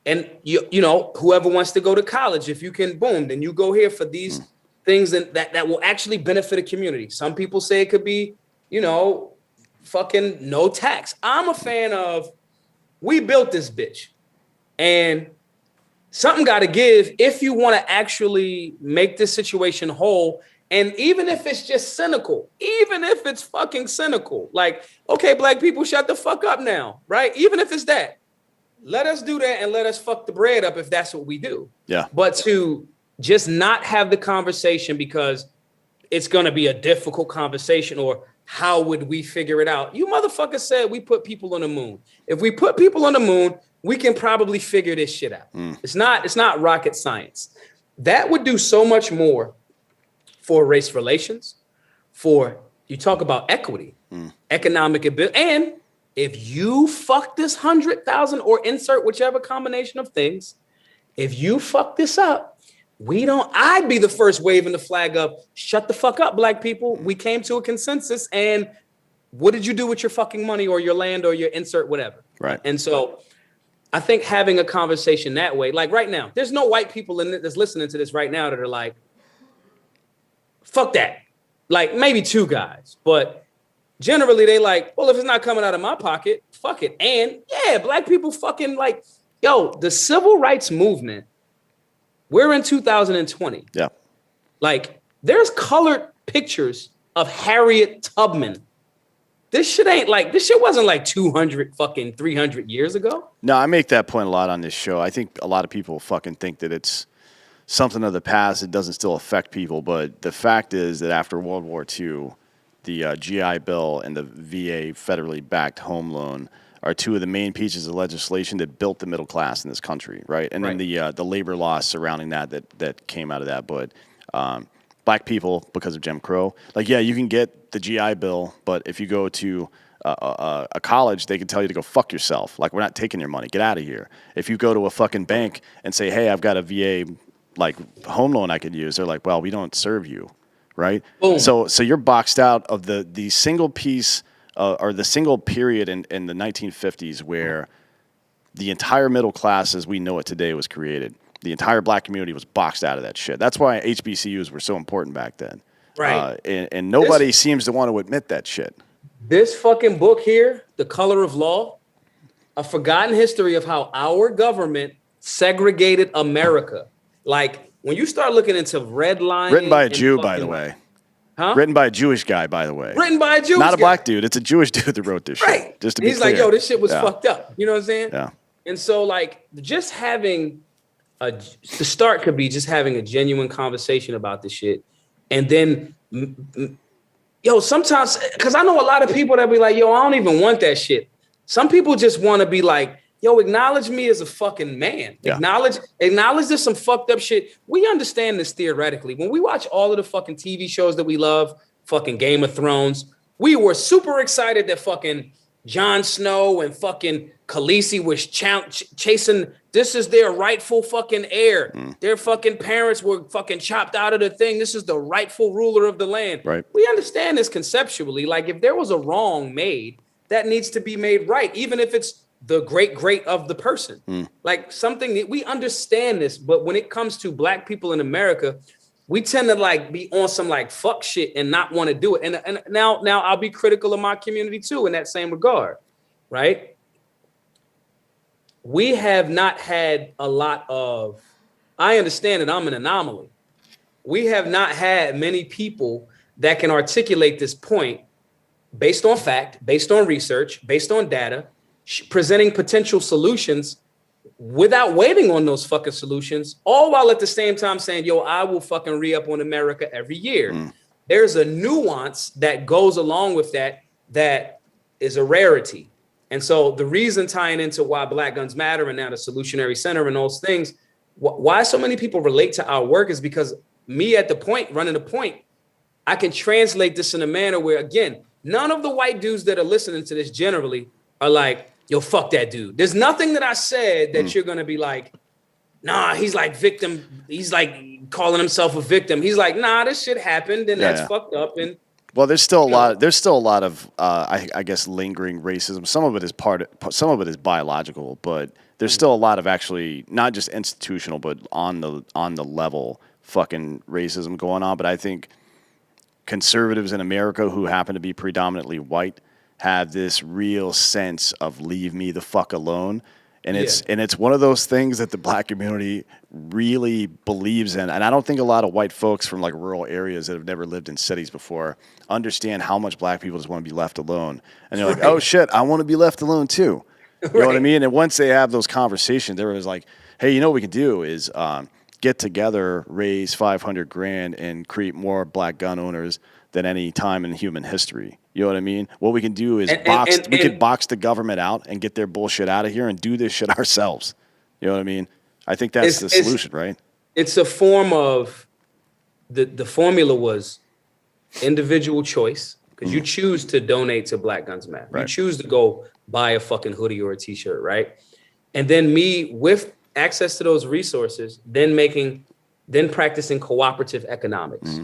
And you know, whoever wants to go to college, if you can, boom, then you go here for these things that will actually benefit a community. Some people say it could be, you know, fucking no tax. I'm a fan of, we built this bitch and something got to give if you want to actually make this situation whole. And even if it's just cynical, even if it's fucking cynical, like, okay, black people, shut the fuck up now, right? Even if it's that, let us do that and let us fuck the bread up if that's what we do. Yeah. But to just not have the conversation because it's going to be a difficult conversation or how would we figure it out? You motherfuckers said we put people on the moon. If we put people on the moon, we can probably figure this shit out. It's not rocket science. That would do so much more for race relations, for you talk about equity, economic ability. And if you fuck this 100,000 or insert whichever combination of things, if you fuck this up, I'd be the first waving the flag of shut the fuck up, black people. We came to a consensus. And what did you do with your fucking money or your land or your insert, whatever? Right. And so I think having a conversation that way, like right now, there's no white people in it that's listening to this right now that are like, fuck that. Like maybe two guys, but generally they like, well, if it's not coming out of my pocket, fuck it. And yeah, black people fucking like, yo, the civil rights movement, we're in 2020. Yeah. Like there's colored pictures of Harriet Tubman. This shit wasn't like 200 fucking 300 years ago. No, I make that point a lot on this show. I think a lot of people fucking think that it's something of the past. It doesn't still affect people. But the fact is that after World War II, the GI Bill and the VA federally backed home loan are two of the main pieces of legislation that built the middle class in this country, right? And then the labor laws surrounding that came out of that. But black people, because of Jim Crow, like, yeah, you can get the GI Bill, but if you go to a college, they can tell you to go fuck yourself. Like, we're not taking your money. Get out of here. If you go to a fucking bank and say, hey, I've got a VA like home loan I could use, they're like, well, we don't serve you, right? Boom. So you're boxed out of the single piece or the single period in the 1950s where the entire middle class as we know it today was created. The entire black community was boxed out of that shit. That's why HBCUs were so important back then. Right. And nobody seems to want to admit that shit. This fucking book here, The Color of Law, a forgotten history of how our government segregated America. Like, when you start looking into redlining. Written by a Jew, by the way. Huh? Written by a Jewish guy, by the way. Written by a Jewish guy. Not a black dude. It's a Jewish dude that wrote this shit. Right. Just to be He's clear. like, yo, this shit was fucked up. You know what I'm saying? Yeah. And so, like, just having the start could be just having a genuine conversation about this shit. And then, yo, sometimes, because I know a lot of people that be like, yo, I don't even want that shit. Some people just want to be like, yo, acknowledge me as a fucking man. Yeah. Acknowledge there's some fucked up shit. We understand this theoretically. When we watch all of the fucking TV shows that we love, fucking Game of Thrones, we were super excited that fucking Jon Snow and fucking Khaleesi was chasing. This is their rightful fucking heir. Their fucking parents were fucking chopped out of the thing. This is the rightful ruler of the land. Right. We understand this conceptually. Like, if there was a wrong made, that needs to be made right, even if it's the great of the person. Like, something that we understand this, but when it comes to black people in America, we tend to like be on some like fuck shit and not want to do it. And now I'll be critical of my community too in that same regard, right? We have not had a lot of, I understand that I'm an anomaly. We have not had many people that can articulate this point based on fact, based on research, based on data, presenting potential solutions without waiting on those fucking solutions, all while at the same time saying, yo, I will fucking re-up on America every year. There's a nuance that goes along with that is a rarity. And so the reason tying into why Black Guns Matter and now the Solutionary Center and those things, why so many people relate to our work is because me at the point, running the point, I can translate this in a manner where, again, none of the white dudes that are listening to this generally are like, yo, fuck that dude. There's nothing that I said that you're going to be like, nah, he's like victim. He's like calling himself a victim. He's like, nah, this shit happened and that's fucked up. And well, there's still a lot of, I guess, lingering racism. Some of it is biological, but there's still a lot of actually not just institutional, but on the level fucking racism going on. But I think conservatives in America who happen to be predominantly white have this real sense of leave me the fuck alone. And it's one of those things that the black community really believes in. And I don't think a lot of white folks from like rural areas that have never lived in cities before understand how much black people just want to be left alone. And they're like, oh shit, I want to be left alone too. You know what I mean? And once they have those conversations, they're always like, hey, you know what we can do is get together, raise $500,000 and create more black gun owners than any time in human history. You know what I mean? What we can do is we could box the government out and get their bullshit out of here and do this shit ourselves. You know what I mean? I think that's the solution, right? It's a form of the formula was individual choice because you choose to donate to Black Guns Matter. Right. You choose to go buy a fucking hoodie or a t-shirt, right? And then me with access to those resources, then practicing cooperative economics,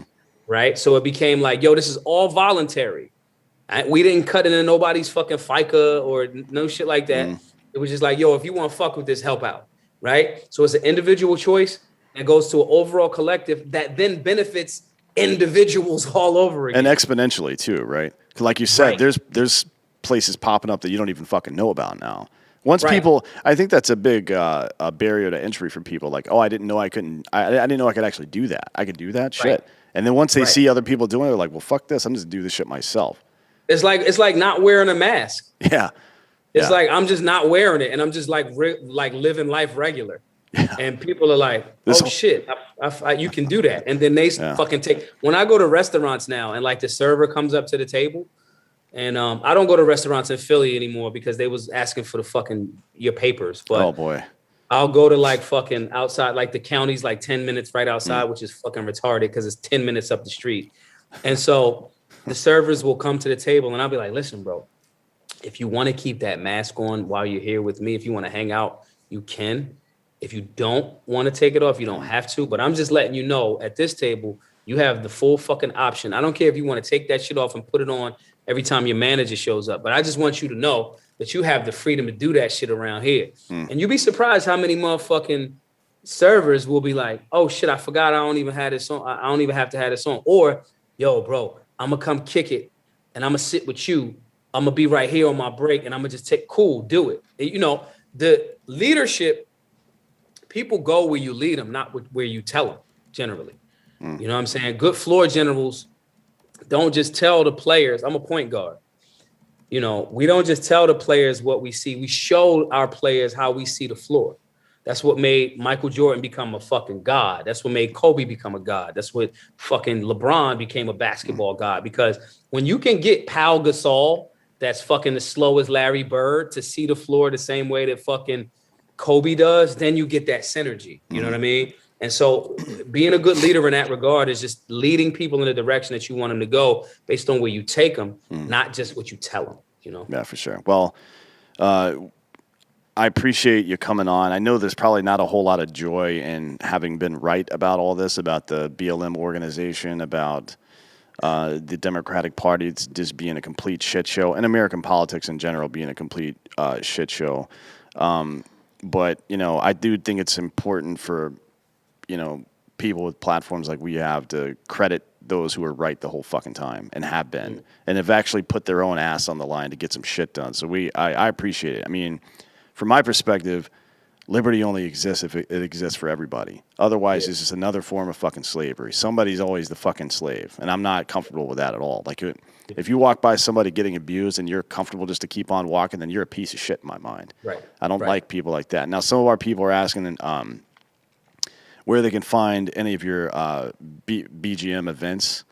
right? So it became like, yo, this is all voluntary. We didn't cut into nobody's fucking FICA or no shit like that. It was just like, yo, if you want to fuck with this, help out, right? So it's an individual choice that goes to an overall collective that then benefits individuals all over again. And exponentially too, right? Like you said, there's places popping up that you don't even fucking know about now. Once people, I think that's a big a barrier to entry for people. Like, oh, I didn't know I could actually do that. I could do that shit. And then once they see other people doing it, they're like, well, fuck this. I'm just do this shit myself. It's like not wearing a mask. Yeah. It's like, I'm just not wearing it. And I'm just like living life regular. Yeah. And people are like, oh shit, you can do that. And then they fucking when I go to restaurants now and like the server comes up to the table and I don't go to restaurants in Philly anymore because they was asking for the fucking your papers. But oh boy. I'll go to like fucking outside, like the county's like 10 minutes right outside, which is fucking retarded because it's 10 minutes up the street. And so the servers will come to the table and I'll be like, listen, bro, if you want to keep that mask on while you're here with me, if you want to hang out, you can. If you don't want to take it off, you don't have to. But I'm just letting you know at this table, you have the full fucking option. I don't care if you want to take that shit off and put it on every time your manager shows up. But I just want you to know that you have the freedom to do that shit around here. And you'd be surprised how many motherfucking servers will be like, oh shit, I forgot I don't even have this on. I don't even have to have this on. Or, yo, bro, I'm going to come kick it and I'm going to sit with you. I'm going to be right here on my break and I'm going to just cool, do it. And, you know, the leadership, people go where you lead them, not where you tell them, generally. You know what I'm saying? Good floor generals don't just tell the players, I'm a point guard. You know, we don't just tell the players what we see. We show our players how we see the floor. That's what made Michael Jordan become a fucking god. That's what made Kobe become a god. That's what fucking LeBron became a basketball god. Because when you can get Pau Gasol, that's fucking as slow as Larry Bird, to see the floor the same way that fucking Kobe does, then you get that synergy. You know what I mean? And so being a good leader in that regard is just leading people in the direction that you want them to go based on where you take them, not just what you tell them, you know? Yeah, for sure. Well, I appreciate you coming on. I know there's probably not a whole lot of joy in having been right about all this, about the BLM organization, about the Democratic Party just being a complete shit show, and American politics in general being a complete shit show. But, you know, I do think it's important for, you know, people with platforms like we have to credit those who are right the whole fucking time and have been and have actually put their own ass on the line to get some shit done. So I appreciate it. I mean, from my perspective, liberty only exists if it exists for everybody. Otherwise, it's just another form of fucking slavery. Somebody's always the fucking slave, and I'm not comfortable with that at all. Like, if you walk by somebody getting abused and you're comfortable just to keep on walking, then you're a piece of shit in my mind. Right. I don't like people like that. Now, some of our people are asking where they can find any of your BGM events.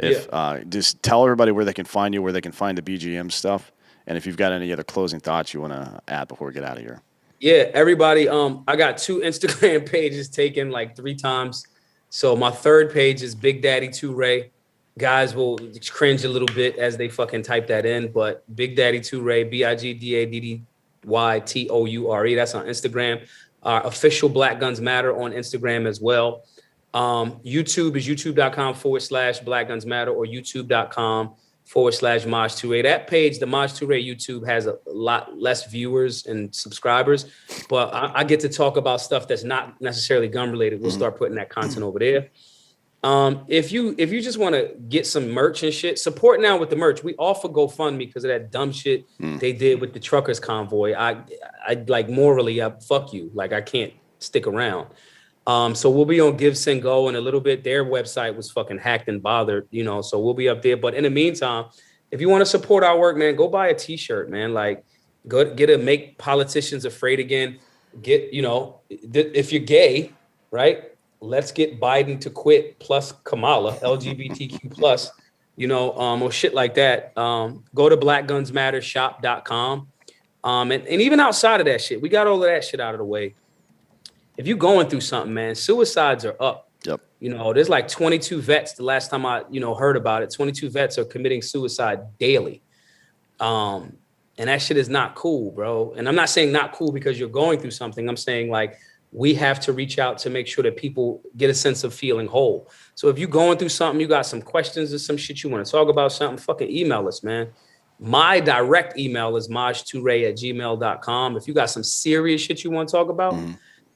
Just tell everybody where they can find you, where they can find the BGM stuff, and if you've got any other closing thoughts you want to add before we get out of here. Yeah, everybody. I got 2 Instagram pages taken like 3 times. So my third page is Big Daddy Toure. Guys will cringe a little bit as they fucking type that in, but Big Daddy Toure, BIGDADDYTOURE. That's on Instagram. Our official Black Guns Matter on Instagram as well. YouTube is youtube.com/Black Guns Matter or youtube.com/Maj Toure. That page, the Maj Toure YouTube, has a lot less viewers and subscribers, but I get to talk about stuff that's not necessarily gun related. We'll start putting that content over there. If you just want to get some merch and shit, support now with the merch. We offer GoFundMe because of that dumb shit they did with the truckers convoy. I like morally, fuck you. Like, I can't stick around. So we'll be on Give, Send, Go in a little bit. Their website was fucking hacked and bothered, you know, so we'll be up there. But in the meantime, if you want to support our work, man, go buy a t-shirt, man. Like, go get a Make Politicians Afraid Again. Get, you know, if you're gay, right? Let's get Biden to quit plus Kamala, LGBTQ plus, you know, or shit like that. Go to blackgunsmattershop.com. And even outside of that shit, we got all of that shit out of the way. If you're going through something, man, suicides are up. Yep. You know, there's like 22 vets. The last time I, heard about it, 22 vets are committing suicide daily. And that shit is not cool, bro. And I'm not saying not cool because you're going through something. I'm saying, like, we have to reach out to make sure that people get a sense of feeling whole. So if you're going through something, you got some questions or some shit you want to talk about, something, fucking email us, man. My direct email is majtoure@gmail.com. If you got some serious shit you want to talk about,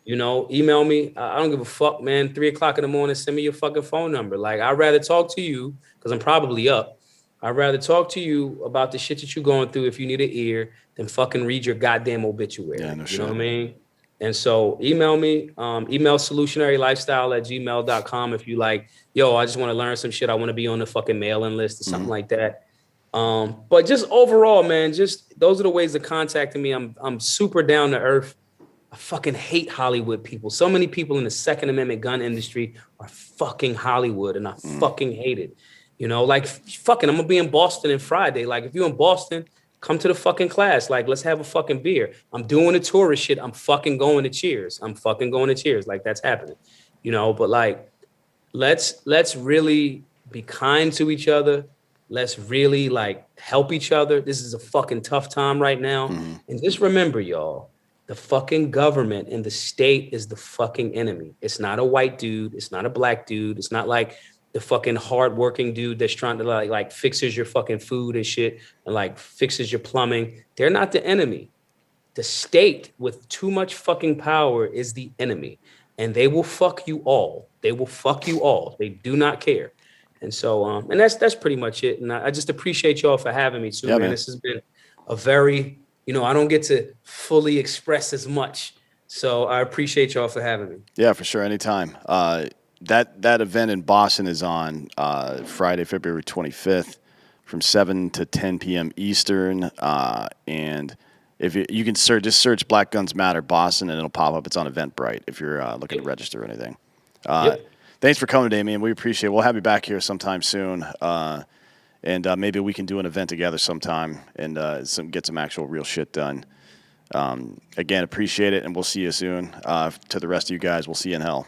email me. I don't give a fuck, man. 3:00 in the morning, send me your fucking phone number. Like, I'd rather talk to you because I'm probably up. I'd rather talk to you about the shit that you're going through if you need an ear than fucking read your goddamn obituary. Yeah, no you shit. know what I mean? And so email me, email solutionarylifestyle@gmail.com if you like, yo, I just want to learn some shit. I want to be on the fucking mailing list or something like that. But just overall, man, just those are the ways of contacting me. I'm super down to earth. I fucking hate Hollywood people. So many people in the Second Amendment gun industry are fucking Hollywood, and I fucking hate it. Like, fucking, I'm gonna be in Boston on Friday. Like, if you're in Boston, come to the fucking class. Like, let's have a fucking beer. I'm doing the tourist shit. I'm fucking going to Cheers. Like, that's happening, but like, let's really be kind to each other. Let's really, like, help each other. This is a fucking tough time right now. And just remember, y'all, the fucking government and the state is the fucking enemy. It's not a white dude. It's not a black dude. It's not like the fucking hardworking dude that's trying to like fixes your fucking food and shit and like fixes your plumbing. They're not the enemy. The state with too much fucking power is the enemy, and they will fuck you all. They will fuck you all. They do not care. And so, and that's pretty much it. And I just appreciate y'all for having me too, man. This has been a very, I don't get to fully express as much. So I appreciate y'all for having me. Yeah, for sure. Anytime. that event in Boston is on Friday, February 25th, from 7 to 10 p.m. Eastern. And if you can just search Black Guns Matter Boston, and it'll pop up. It's on Eventbrite if you're looking to register or anything. Yep. Thanks for coming, Damien. We appreciate it. We'll have you back here sometime soon. And maybe we can do an event together sometime and get some actual real shit done. Again, appreciate it, and we'll see you soon. To the rest of you guys, we'll see you in hell.